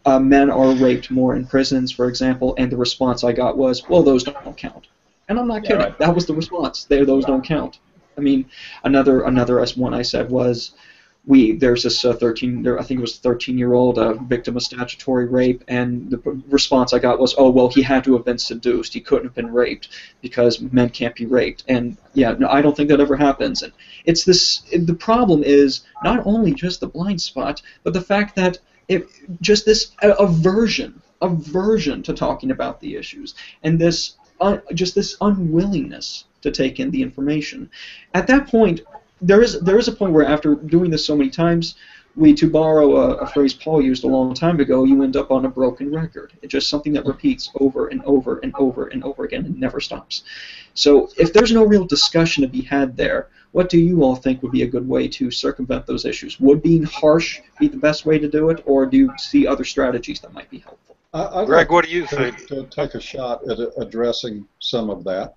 men are raped more in prisons, for example, and the response I got was, well, those don't count. And I'm not kidding. Right. That was the response. Those don't count. I mean, another one I said was, there's this I think it was a 13-year-old victim of statutory rape, and the response I got was, oh, well, he had to have been seduced. He couldn't have been raped because men can't be raped. And yeah, no, I don't think that ever happens. And it's this. The problem is not only just the blind spot, but the fact that just this aversion to talking about the issues, and this unwillingness to take in the information. At that point, there is a point where, after doing this so many times, to borrow a phrase Paul used a long time ago, you end up on a broken record. It's just something that repeats over and over and over and over again and never stops. So if there's no real discussion to be had there, what do you all think would be a good way to circumvent those issues? Would being harsh be the best way to do it, or do you see other strategies that might be helpful? Greg, what do you think? To take a shot at addressing some of that.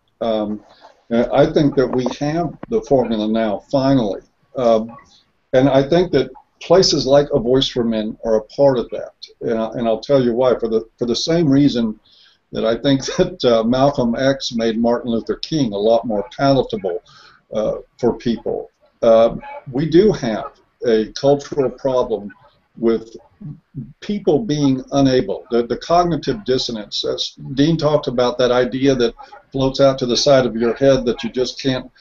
I think that we have the formula now, finally. And I think that places like A Voice for Men are a part of that. And I'll tell you why. For the same reason that I think that Malcolm X made Martin Luther King a lot more palatable for people. We do have a cultural problem with people being unable, the cognitive dissonance. As Dean talked about, that idea that floats out to the side of your head that you just can't,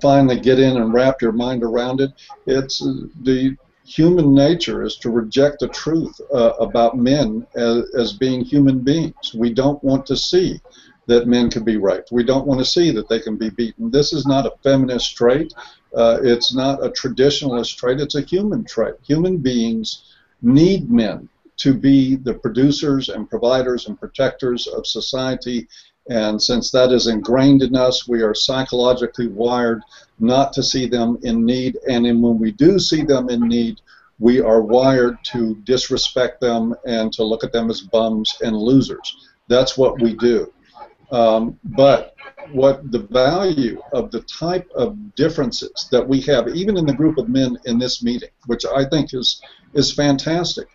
finally get in and wrap your mind around it. It's the human nature is to reject the truth about men as being human beings. We don't want to see that men can be raped. We don't want to see that they can be beaten. This is not a feminist trait. It's not a traditionalist trait. It's a human trait. Human beings need men to be the producers and providers and protectors of society, and since that is ingrained in us, we are psychologically wired not to see them in need, and when we do see them in need, we are wired to disrespect them and to look at them as bums and losers. That's what we do. But what the value of the type of differences that we have, even in the group of men in this meeting, which I think is fantastic.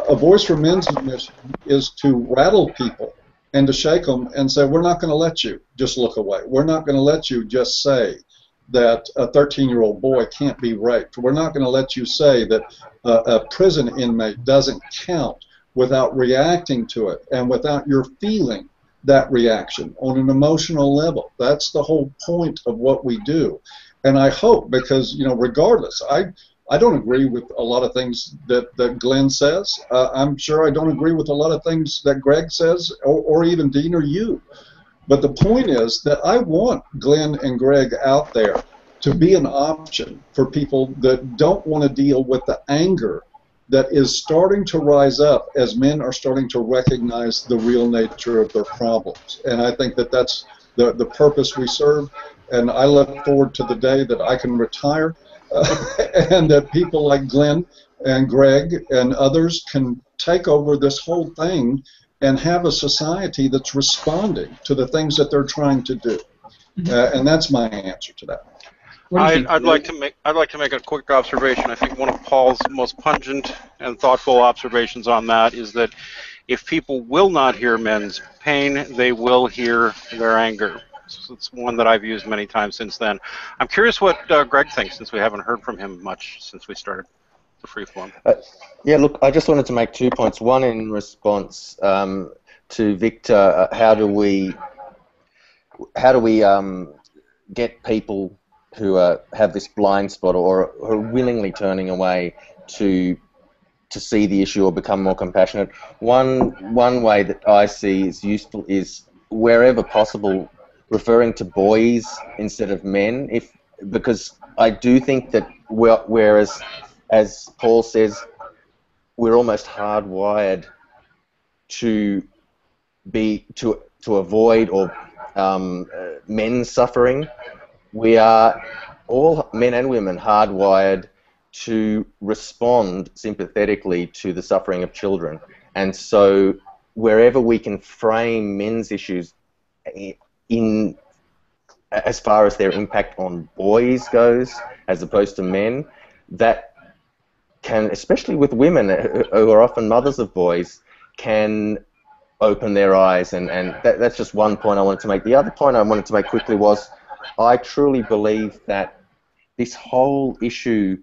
A voice for men's mission is to rattle people and to shake them and say, we're not going to let you just look away. We're not going to let you just say that a 13-year-old boy can't be raped. We're not going to let you say that a prison inmate doesn't count without reacting to it and without your feeling that reaction on an emotional level. That's the whole point of what we do. And I hope, because, you know, regardless, I don't agree with a lot of things that Glenn says. I'm sure I don't agree with a lot of things that Greg says, or even Dean or you. But the point is that I want Glenn and Greg out there to be an option for people that don't want to deal with the anger that is starting to rise up as men are starting to recognize the real nature of their problems. And I think that that's the purpose we serve. And I look forward to the day that I can retire and that people like Glenn and Greg and others can take over this whole thing and have a society that's responding to the things that they're trying to do. And that's my answer to that. I'd like to make a quick observation. I think one of Paul's most pungent and thoughtful observations on that is that if people will not hear men's pain, they will hear their anger. So it's one that I've used many times since then. I'm curious what Greg thinks, since we haven't heard from him much since we started the freeform. Yeah, look, I just wanted to make 2 points. One, in response to Victor, how do we get people who have this blind spot or are willingly turning away to see the issue or become more compassionate? One way that I see is useful is, wherever possible, referring to boys instead of men, because I do think that whereas, as Paul says, we're almost hardwired to avoid or men's suffering, we are, all men and women, hardwired to respond sympathetically to the suffering of children. And so wherever we can frame men's issues in as far as their impact on boys goes, as opposed to men, that can, especially with women who are often mothers of boys, can open their eyes. And that's just one point I wanted to make. The other point I wanted to make quickly was, I truly believe that this whole issue,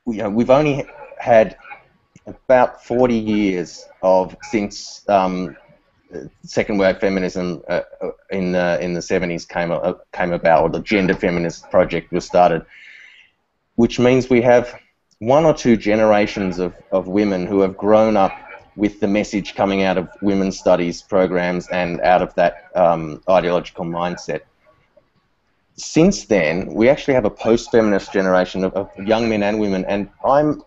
we've only had about 40 years since second wave feminism in the 70s came about, or the gender feminist project was started, which means we have 1 or 2 generations of women who have grown up with the message coming out of women's studies programs and out of that ideological mindset. Since then, we actually have a post-feminist generation of young men and women, and I'm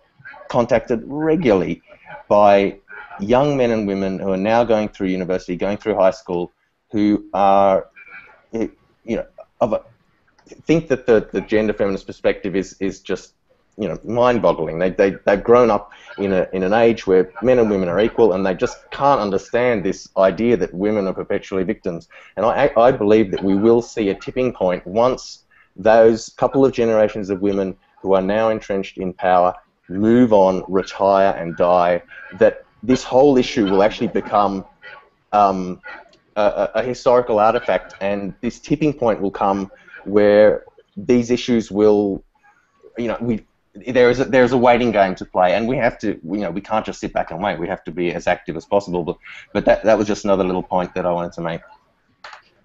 contacted regularly by young men and women who are now going through university, going through high school, who are, think that the gender feminist perspective is just, mind-boggling. They've grown up in an age where men and women are equal, and they just can't understand this idea that women are perpetually victims. And I believe that we will see a tipping point once those couple of generations of women who are now entrenched in power move on, retire, and die, that this whole issue will actually become a historical artifact, and this tipping point will come where these issues will, there's a waiting game to play, and we have to, we can't just sit back and wait. We have to be as active as possible. But that was just another little point that I wanted to make.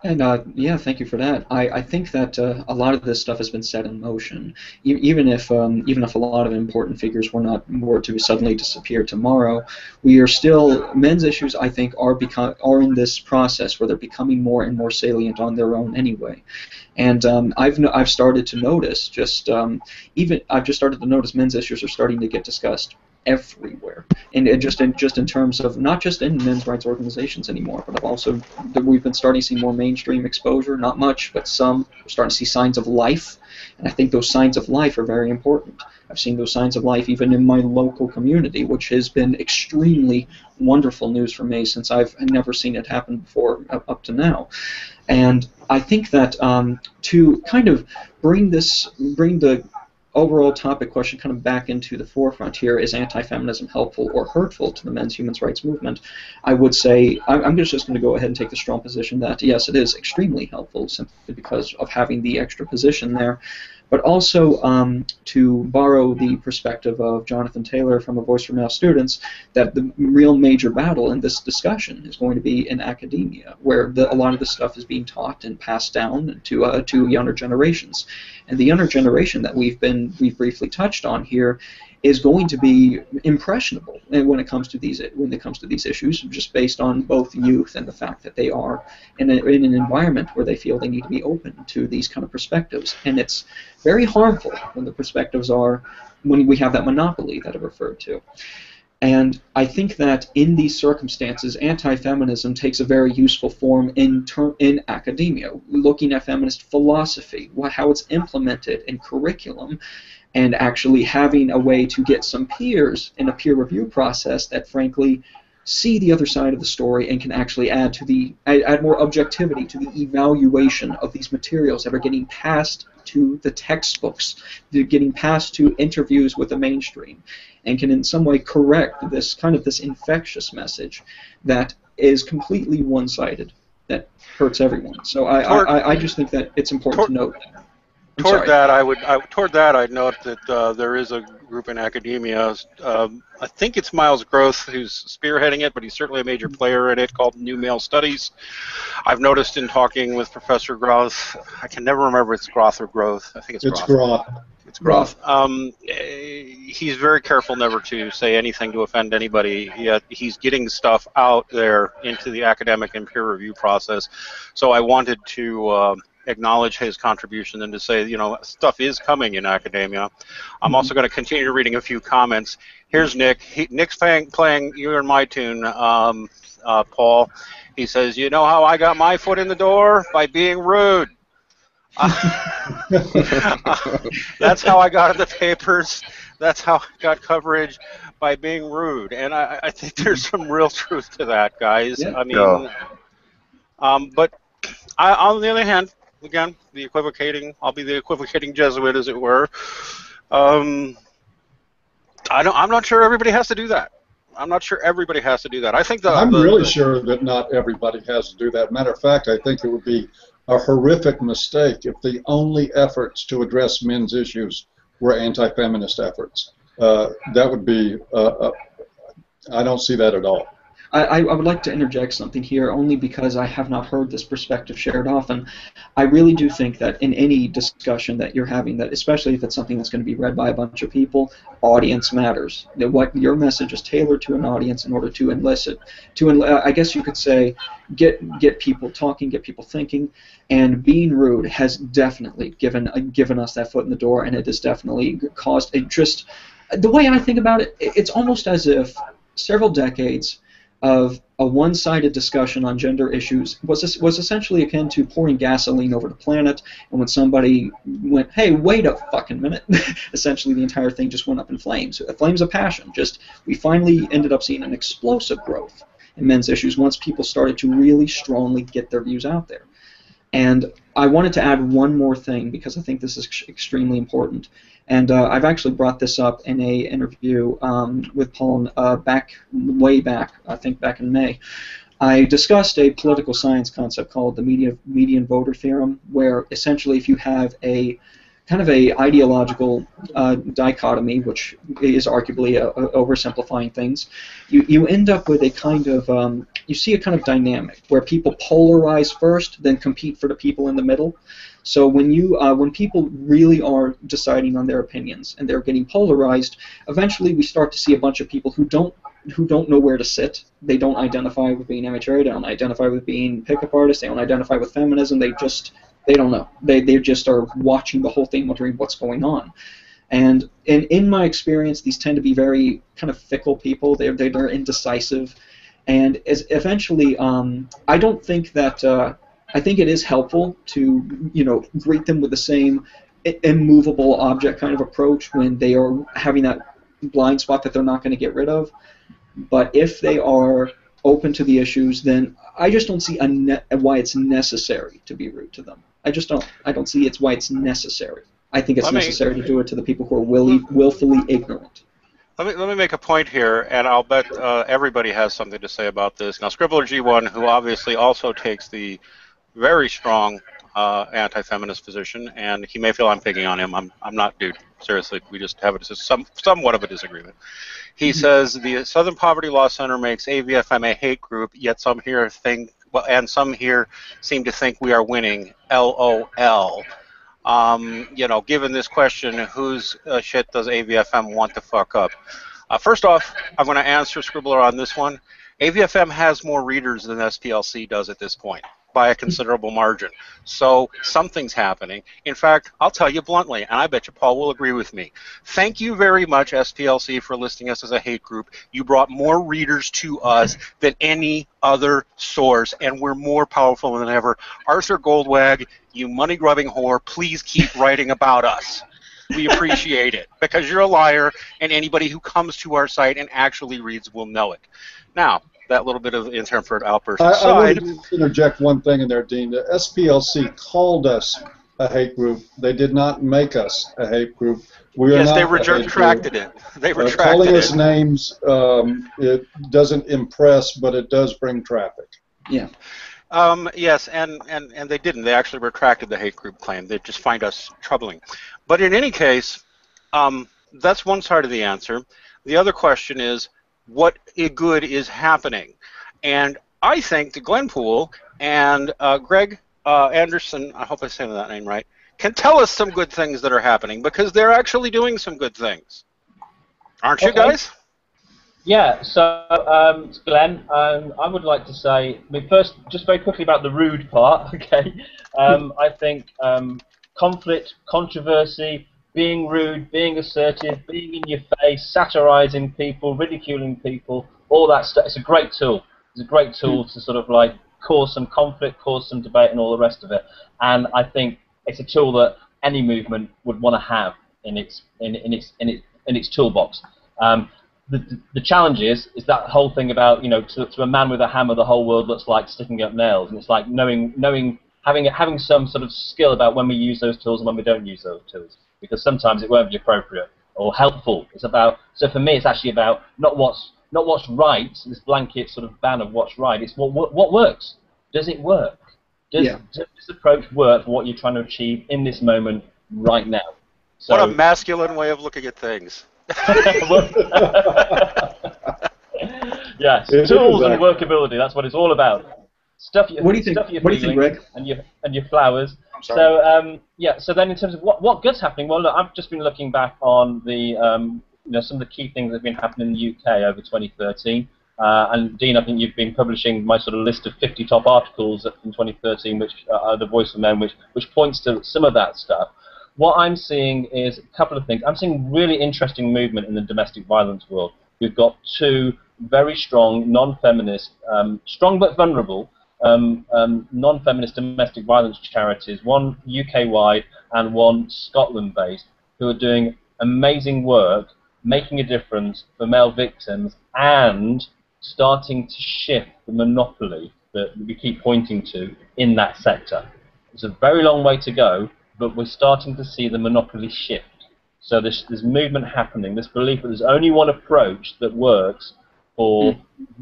And yeah, thank you for that. I think that a lot of this stuff has been set in motion. Even if a lot of important figures were to suddenly disappear tomorrow, we are still, men's issues, I think, are in this process where they're becoming more and more salient on their own anyway. And I've started to notice I've just started to notice men's issues are starting to get discussed. everywhere, and just in terms of not just in men's rights organizations anymore, but we've been starting to see more mainstream exposure, not much, but some. We're starting to see signs of life, and I think those signs of life are very important. I've seen those signs of life even in my local community, which has been extremely wonderful news for me since I've never seen it happen before up to now. And I think that to kind of bring the overall topic question kind of back into the forefront here, is anti-feminism helpful or hurtful to the men's human rights movement? I would say I'm just going to go ahead and take the strong position that yes, it is extremely helpful simply because of having the extra position there. But also, to borrow the perspective of Jonathan Taylor from A Voice for Male Students, that the real major battle in this discussion is going to be in academia, where a lot of this stuff is being taught and passed down to younger generations. And the younger generation that we've briefly touched on here is going to be impressionable when it comes to these issues, just based on both youth and the fact that they are in an environment where they feel they need to be open to these kind of perspectives. And it's very harmful when the perspectives are when we have that monopoly that I referred to. And I think that in these circumstances, anti-feminism takes a very useful form in academia, looking at feminist philosophy, how it's implemented in curriculum, and actually having a way to get some peers in a peer review process that frankly see the other side of the story and can actually add more objectivity to the evaluation of these materials that are getting passed to the textbooks, they're getting passed to interviews with the mainstream, and can in some way correct this infectious message that is completely one-sided, that hurts everyone. So I just think that it's important to note that. Toward that, I'd note that there is a group in academia. I think it's Miles Groth who's spearheading it, but he's certainly a major player in it, called New Male Studies. I've noticed in talking with Professor Groth, I can never remember if it's Groth or Groth. I think it's Groth. It's Groth. He's very careful never to say anything to offend anybody, yet he's getting stuff out there into the academic and peer review process. So I wanted to acknowledge his contribution and to say, stuff is coming in academia. I'm also going to continue reading a few comments. Here's Nick. Nick's playing You're in My Tune, Paul. He says, you know how I got my foot in the door? By being rude. That's how I got in the papers. That's how I got coverage, by being rude. And I think there's some real truth to that, guys. Yeah. I mean, but on the other hand, again, I'll be the equivocating Jesuit, as it were. I'm not sure everybody has to do that. I think I'm really sure that not everybody has to do that. Matter of fact, I think it would be a horrific mistake if the only efforts to address men's issues were anti-feminist efforts. That would be, I don't see that at all. I would like to interject something here, only because I have not heard this perspective shared often. I really do think that in any discussion that you're having, that especially if it's something that's going to be read by a bunch of people, audience matters. That what your message is tailored to an audience in order to elicit, I guess you could say, get people talking, get people thinking. And being rude has definitely given us that foot in the door, and it has definitely caused interest. The way I think about it, it's almost as if several decades of a one-sided discussion on gender issues was essentially akin to pouring gasoline over the planet, and when somebody went, hey, wait a fucking minute, essentially the entire thing just went up in flames. Flames of passion. We finally ended up seeing an explosive growth in men's issues once people started to really strongly get their views out there. And I wanted to add one more thing, because I think this is extremely important. And I've actually brought this up in an interview with Paul way back, I think back in May. I discussed a political science concept called the median voter theorem, where essentially if you have a kind of a ideological dichotomy, which is arguably oversimplifying things, you end up with a kind of, you see a kind of dynamic where people polarize first, then compete for the people in the middle. So when people really are deciding on their opinions and they're getting polarized, eventually we start to see a bunch of people who don't know where to sit. They don't identify with being amateur, they don't identify with being pickup artists, they don't identify with feminism, they don't know. They just are watching the whole thing, wondering what's going on. And in my experience, these tend to be very kind of fickle people. They're indecisive, and eventually, I don't think that. I think it is helpful to greet them with the same immovable object kind of approach when they are having that blind spot that they're not going to get rid of. But if they are open to the issues, then I just don't see why it's necessary to be rude to them. I don't see why it's necessary. I think it's necessary to do it to the people who are willfully ignorant. Let me make a point here, and I'll bet everybody has something to say about this. Now, Scribbler G1, who obviously also takes the very strong anti-feminist position, and he may feel I'm picking on him. I'm not, dude. Seriously, we just have somewhat of a disagreement. He says the Southern Poverty Law Center makes AVFM a hate group, yet some here think, well, and some here seem to think we are winning. LOL. Given this question, whose shit does AVFM want to fuck up? First off, I'm going to answer Scribbler on this one. AVFM has more readers than SPLC does at this point, by a considerable margin. So something's happening. In fact, I'll tell you bluntly, and I bet you Paul will agree with me. Thank you very much, SPLC, for listing us as a hate group. You brought more readers to us than any other source, and we're more powerful than ever. Arthur Goldwag, you money-grubbing whore, please keep writing about us. We appreciate it, because you're a liar, and anybody who comes to our site and actually reads will know it. Now, that little bit of interfered outburst aside. I want to interject one thing in there, Dean. The SPLC called us a hate group. They did not make us a hate group. We are yes, not they retracted it. They retracted calling it. us names, it doesn't impress, but it does bring traffic. Yeah. Yes, and they didn't. They actually retracted the hate group claim. They just find us troubling. But in any case, that's one side of the answer. The other question is, what good is happening? And I think that Glenpool and Greg Anderson, I hope I say that name right, can tell us some good things that are happening, because they're actually doing some good things. Aren't you guys? Yeah, so Glenn, I would like to say, first, just very quickly about the rude part, okay? I think conflict, controversy, being rude, being assertive, being in your face, satirizing people, ridiculing people, all that stuff. It's a great tool. It's a great tool to sort of like cause some conflict, cause some debate, and all the rest of it. And I think it's a tool that any movement would want to have in its toolbox. The challenge is that whole thing about, to a man with a hammer, the whole world looks like sticking up nails, and it's like having some sort of skill about when we use those tools and when we don't use those tools. Because sometimes it won't be appropriate or helpful. So for me, it's actually about not what's right, this blanket sort of ban of what's right. It's what works. Does it work? Does this approach work for what you're trying to achieve in this moment right now? So, what a masculine way of looking at things. Yes, tools and workability. That's what it's all about. What do you think, Greg? And your flowers. So so then in terms of what good's happening, well, look, I've just been looking back on the some of the key things that have been happening in the UK over 2013. And Dean, I think you've been publishing my sort of list of 50 top articles in 2013, which are the Voice of Men, which points to some of that stuff. What I'm seeing is a couple of things. I'm seeing really interesting movement in the domestic violence world. We've got two very strong, non-feminist, strong but vulnerable, non-feminist domestic violence charities, one UK-wide and one Scotland-based, who are doing amazing work, making a difference for male victims and starting to shift the monopoly that we keep pointing to in that sector. It's a very long way to go, but we're starting to see the monopoly shift. So there's movement happening, this belief that there's only one approach that works for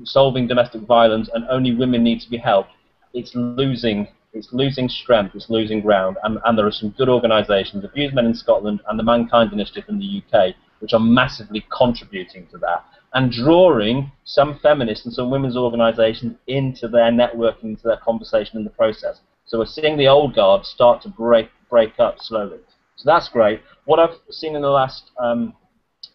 solving domestic violence and only women need to be helped. It's losing strength, it's losing ground, and there are some good organisations, Abused Men in Scotland and the Mankind Initiative in the UK, which are massively contributing to that and drawing some feminists and some women's organisations into their network, into their conversation in the process. So we're seeing the old guard start to break up slowly. So that's great. What I've seen in the last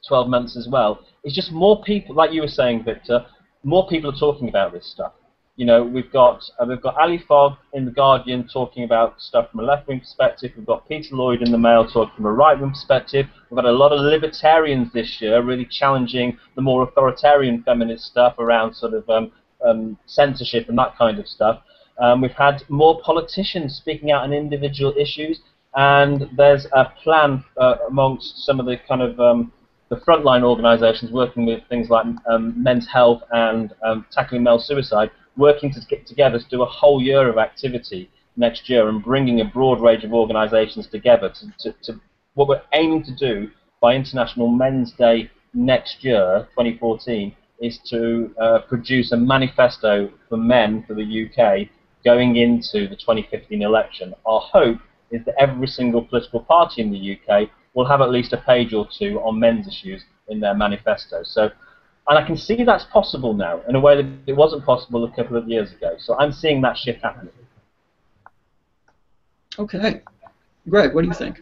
12 months as well is just more people, like you were saying, Victor, more people are talking about this stuff. we've got Ali Fogg in The Guardian talking about stuff from a left-wing perspective. We've got Peter Lloyd in the Mail talking from a right-wing perspective. We've got a lot of libertarians this year really challenging the more authoritarian feminist stuff around sort of censorship and that kind of stuff. We've had more politicians speaking out on individual issues, and there's a plan amongst some of the kind of the frontline organisations working with things like men's health and tackling male suicide, working to get together to do a whole year of activity next year and bringing a broad range of organisations together to what we're aiming to do by International Men's Day next year, 2014, is to produce a manifesto for men for the UK going into the 2015 election. Our hope is that every single political party in the UK will have at least a page or two on men's issues in their manifesto. And I can see that's possible now in a way that it wasn't possible a couple of years ago. So I'm seeing that shift happening. Okay. Greg, what do you think?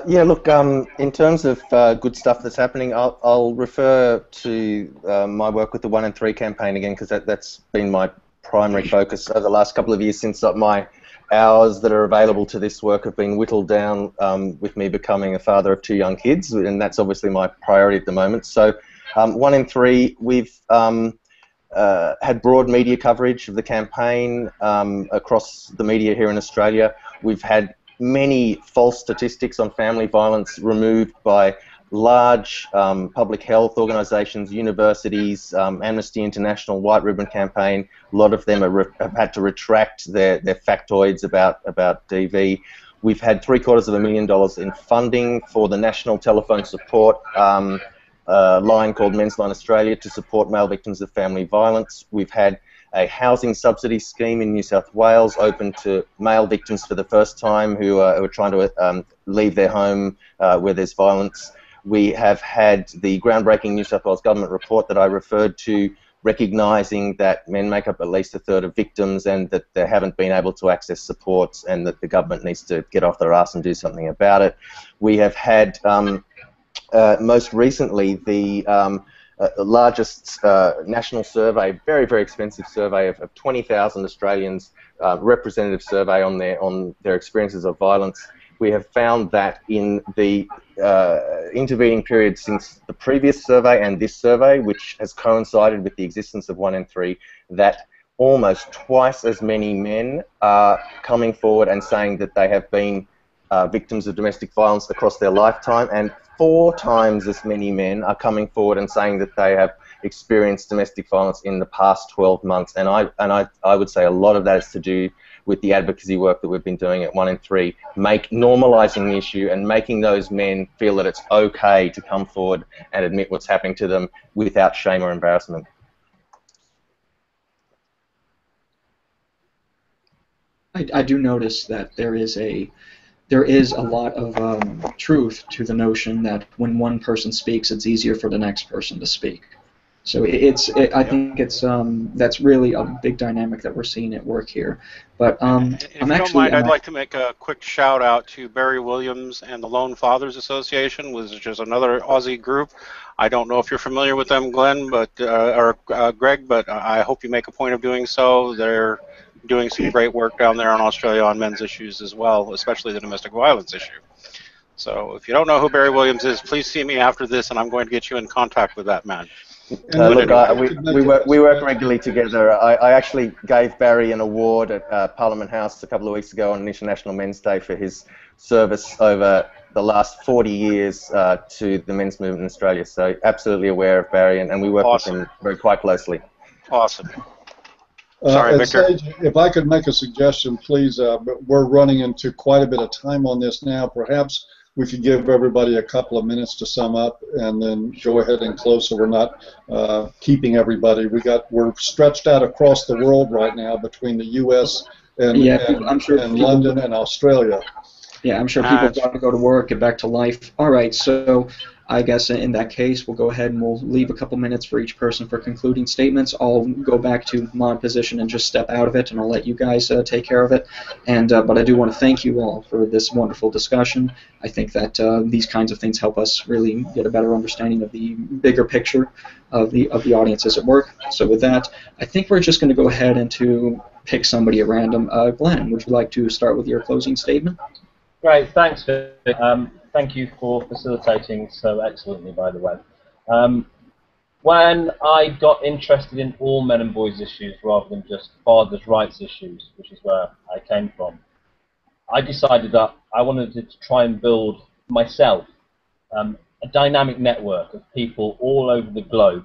Yeah, look, in terms of good stuff that's happening, I'll refer to my work with the 1 in 3 campaign again, because that's been my primary focus over the last couple of years since my hours that are available to this work have been whittled down with me becoming a father of 2 young kids, and that's obviously my priority at the moment. So 1 in 3, we've had broad media coverage of the campaign across the media here in Australia. We've had many false statistics on family violence removed by large public health organisations, universities, Amnesty International, White Ribbon Campaign. A lot of them have had to retract their factoids about DV. We've had $750,000 in funding for the National Telephone Support line called Men's Line Australia to support male victims of family violence. We've had a housing subsidy scheme in New South Wales open to male victims for the first time who are trying to leave their home where there's violence. We have had the groundbreaking New South Wales Government report that I referred to, recognising that men make up at least 1/3 of victims and that they haven't been able to access supports and that the government needs to get off their arse and do something about it. We have had, most recently, the largest national survey, very, very expensive survey of 20,000 Australians, representative survey on their experiences of violence. We have found that in the intervening period since the previous survey and this survey, which has coincided with the existence of 1 in 3, that almost twice as many men are coming forward and saying that they have been victims of domestic violence across their lifetime, and 4 times as many men are coming forward and saying that they have experienced domestic violence in the past 12 months. And I would say a lot of that is to do with the advocacy work that we've been doing at 1 in 3, normalising the issue and making those men feel that it's okay to come forward and admit what's happening to them without shame or embarrassment. I do notice that there is a lot of truth to the notion that when one person speaks, it's easier for the next person to speak. So I think it's that's really a big dynamic that we're seeing at work here. But if you don't mind, I'd like to make a quick shout out to Barry Williams and the Lone Fathers Association, which is another Aussie group. I don't know if you're familiar with them, Glenn, or Greg, but I hope you make a point of doing so. They're doing some great work down there in Australia on men's issues as well, especially the domestic violence issue. So if you don't know who Barry Williams is, please see me after this, and I'm going to get you in contact with that man. Look, we work regularly together. I actually gave Barry an award at Parliament House a couple of weeks ago on International Men's Day for his service over the last 40 years to the men's movement in Australia. So absolutely aware of Barry, and we work with him quite closely. Awesome. Sorry, Victor. Sage, if I could make a suggestion, please. We're running into quite a bit of time on this now. Perhaps we could give everybody a couple of minutes to sum up and then go ahead and close, so we're not keeping everybody. We're stretched out across the world right now between the U.S. and London and Australia. Yeah, I'm sure people got to go to work, get back to life. All right, so I guess in that case, we'll go ahead and we'll leave a couple minutes for each person for concluding statements. I'll go back to my position and just step out of it, and I'll let you guys take care of it. And but I do want to thank you all for this wonderful discussion. I think that these kinds of things help us really get a better understanding of the bigger picture of the audiences at work. So with that, I think we're just going to go ahead and to pick somebody at random. Glenn, would you like to start with your closing statement? Great, thanks, Vic. Thank you for facilitating so excellently, by the way. When I got interested in all men and boys issues rather than just fathers' rights issues, which is where I came from, I decided that I wanted to try and build myself a dynamic network of people all over the globe,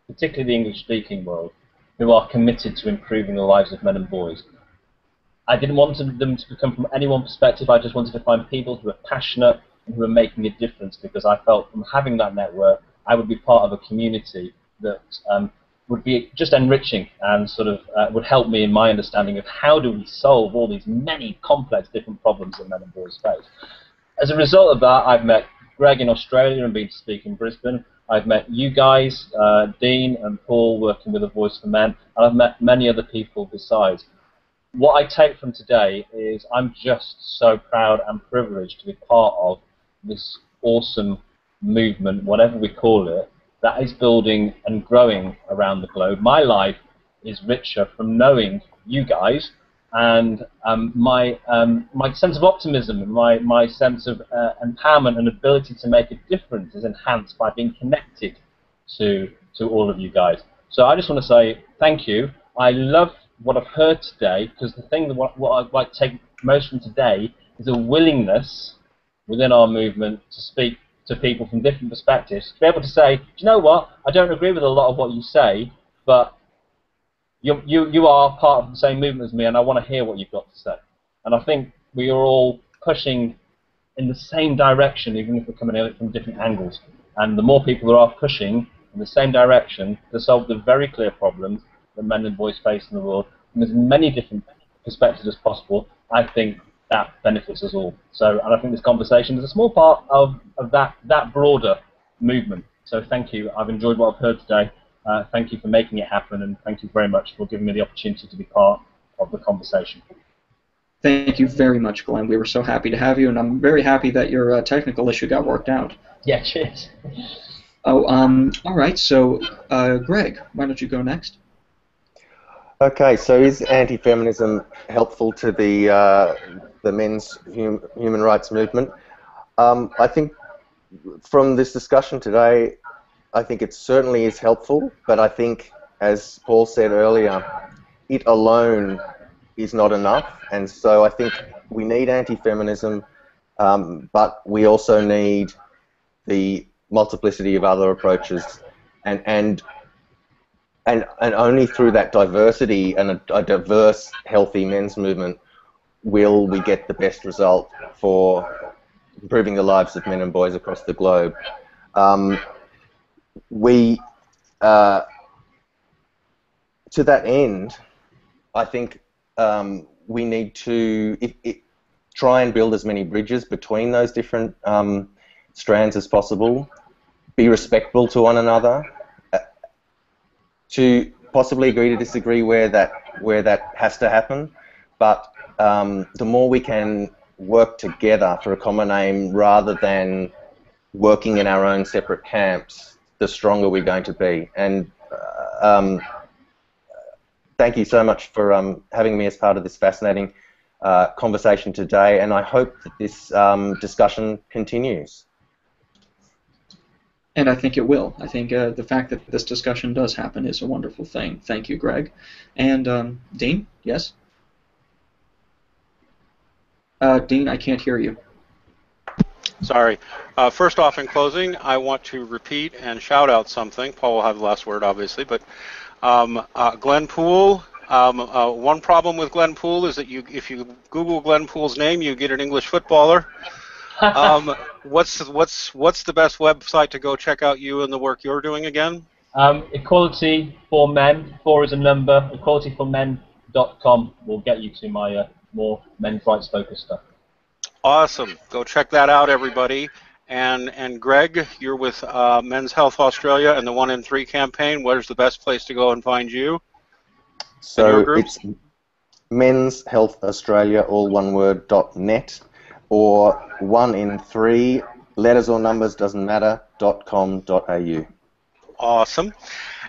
particularly the English-speaking world, who are committed to improving the lives of men and boys. I didn't want them to come from any one perspective. I just wanted to find people who are passionate and who are making a difference, because I felt from having that network, I would be part of a community that would be just enriching and sort of would help me in my understanding of how do we solve all these many complex different problems that men and boys face. As a result of that, I've met Greg in Australia and been to speak in Brisbane. I've met you guys, Dean and Paul, working with A Voice for Men, and I've met many other people besides. What I take from today is I'm just so proud and privileged to be part of this awesome movement, whatever we call it, that is building and growing around the globe. My life is richer from knowing you guys, and my sense of optimism and my sense of empowerment and ability to make a difference is enhanced by being connected to all of you guys. So I just want to say thank you. I love what I've heard today, because the thing that what I'd like to take most from today is a willingness within our movement to speak to people from different perspectives, to be able to say, do you know what, I don't agree with a lot of what you say, but you are part of the same movement as me, and I want to hear what you've got to say. And I think we are all pushing in the same direction, even if we're coming at it from different angles. And the more people there are pushing in the same direction to solve the very clear problems that men and boys face in the world from as many different perspectives as possible, I think that benefits us all. So, and I think this conversation is a small part of that broader movement. So thank you. I've enjoyed what I've heard today. Thank you for making it happen, and thank you very much for giving me the opportunity to be part of the conversation. Thank you very much, Glenn. We were so happy to have you, and I'm very happy that your technical issue got worked out. Yeah, cheers. Oh, all right. So, Greg, why don't you go next? Okay, so is anti-feminism helpful to the men's human rights movement? I think from this discussion today, I think it certainly is helpful, but I think, as Paul said earlier, it alone is not enough, and so I think we need anti-feminism, but we also need the multiplicity of other approaches, and only through that diversity and a diverse, healthy men's movement will we get the best result for improving the lives of men and boys across the globe. To that end, I think we need to try and build as many bridges between those different strands as possible, be respectful to one another, to possibly agree to disagree where that has to happen, but the more we can work together for a common aim rather than working in our own separate camps, the stronger we're going to be. And thank you so much for having me as part of this fascinating conversation today, and I hope that this discussion continues. And I think it will. I think the fact that this discussion does happen is a wonderful thing. Thank you, Greg. And Dean, yes? Dean, I can't hear you. Sorry. First off, in closing, I want to repeat and shout out something. Paul will have the last word, obviously, but Glenn Poole. One problem with Glenn Poole is that if you Google Glenn Poole's name, you get an English footballer. What's the best website to go check out you and the work you're doing again? Equality for Men. 4 is a number. EqualityForMen.com will get you to my more men's rights focused stuff. Awesome. Go check that out, everybody. And Greg, you're with Men's Health Australia and the 1 in 3 campaign. Where's the best place to go and find you? So it's Men's Health Australia, all one word, .net, or 1 in 3, letters or numbers, doesn't matter, .com.au. Awesome.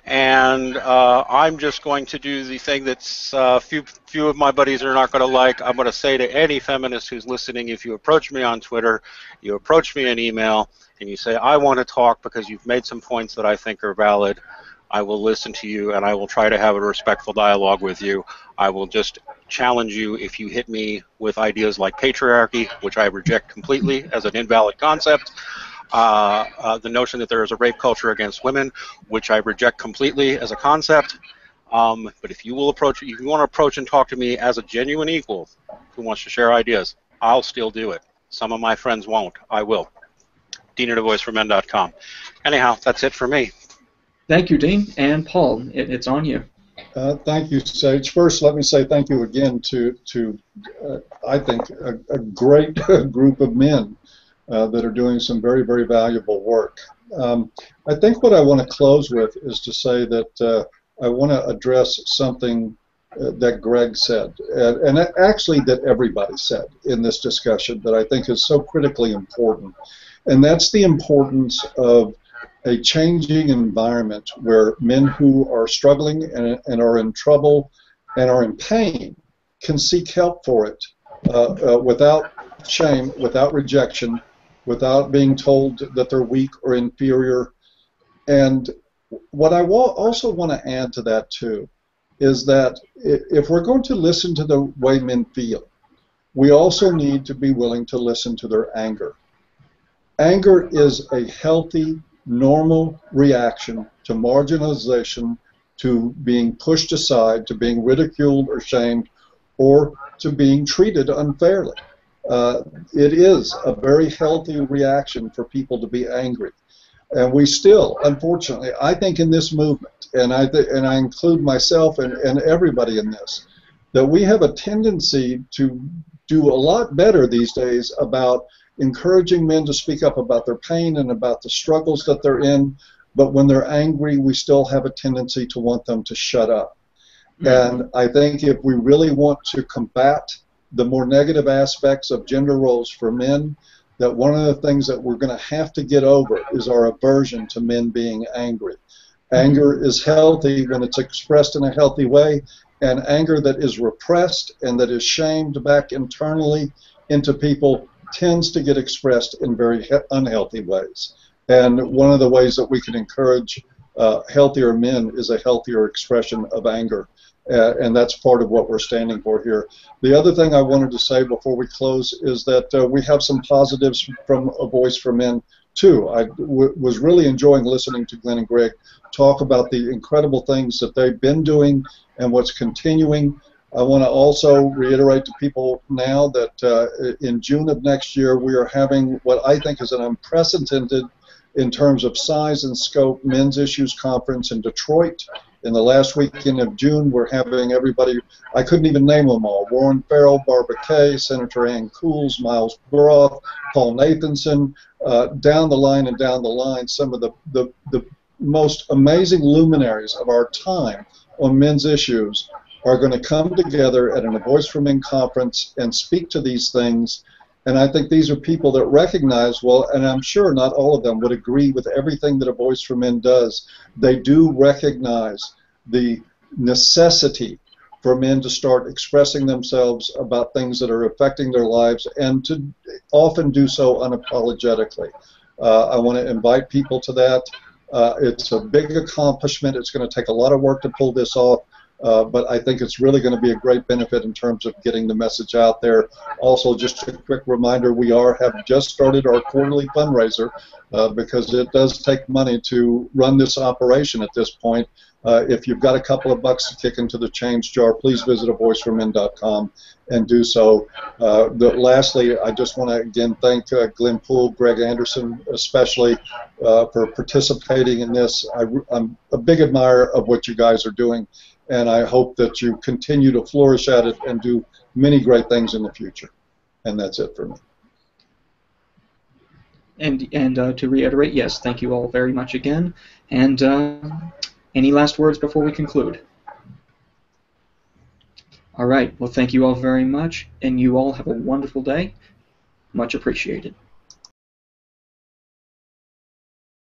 And I'm just going to do the thing that's few of my buddies are not going to like. I'm going to say to any feminist who's listening, if you approach me on Twitter, you approach me in email, and you say, I want to talk because you've made some points that I think are valid, I will listen to you, and I will try to have a respectful dialogue with you. I will just challenge you if you hit me with ideas like patriarchy, which I reject completely as an invalid concept. The notion that there is a rape culture against women, which I reject completely as a concept. But if you want to approach and talk to me as a genuine equal who wants to share ideas, I'll still do it. Some of my friends won't. I will. DeanAdaVoiceForMen.com. Anyhow, that's it for me. Thank you, Dean. And Paul, it's on you. Thank you, Sage. First, let me say thank you again to I think, a great group of men that are doing some very, very valuable work. I think what I want to close with is to say that I want to address something that Greg said, and actually that everybody said in this discussion that I think is so critically important, and that's the importance of a changing environment where men who are struggling and are in trouble and are in pain can seek help for it without shame, without rejection, without being told that they're weak or inferior. And what I also want to add to that too is that if we're going to listen to the way men feel, we also need to be willing to listen to their anger. Anger is a healthy, normal reaction to marginalization, to being pushed aside, to being ridiculed or shamed, or to being treated unfairly. It is a very healthy reaction for people to be angry. And we still, unfortunately, I think in this movement, and I include myself and everybody in this, that we have a tendency to do a lot better these days about encouraging men to speak up about their pain and about the struggles that they're in, but when they're angry, we still have a tendency to want them to shut up. And I think if we really want to combat the more negative aspects of gender roles for men, that one of the things that we're going to have to get over is our aversion to men being angry. Anger is healthy when it's expressed in a healthy way, and anger that is repressed and that is shamed back internally into people tends to get expressed in very unhealthy ways. And one of the ways that we can encourage healthier men is a healthier expression of anger. And that's part of what we're standing for here. The other thing I wanted to say before we close is that we have some positives from A Voice for Men, too. I was really enjoying listening to Glenn and Greg talk about the incredible things that they've been doing and what's continuing. I want to also reiterate to people now that in June of next year we are having what I think is an unprecedented, in terms of size and scope, Men's Issues Conference in Detroit. In the last weekend of June, we're having everybody, I couldn't even name them all, Warren Farrell, Barbara Kay, Senator Ann Cools, Miles Groth, Paul Nathanson, down the line and down the line, some of the most amazing luminaries of our time on men's issues are going to come together at a Voice for Men conference and speak to these things. And I think these are people that recognize, well, and I'm sure not all of them would agree with everything that A Voice for Men does. They do recognize the necessity for men to start expressing themselves about things that are affecting their lives and to often do so unapologetically. I want to invite people to that. It's a big accomplishment. It's going to take a lot of work to pull this off. But I think it's really going to be a great benefit in terms of getting the message out there. Also, just a quick reminder, we have just started our quarterly fundraiser because it does take money to run this operation at this point. If you've got a couple of bucks to kick into the change jar, please visit avoiceformen.com and do so. Lastly, I just want to again thank Glenn Poole, Greg Anderson especially for participating in this. I'm a big admirer of what you guys are doing, and I hope that you continue to flourish at it and do many great things in the future. And that's it for me. And to reiterate, yes, thank you all very much again. And any last words before we conclude? All right. Well, thank you all very much, and you all have a wonderful day. Much appreciated.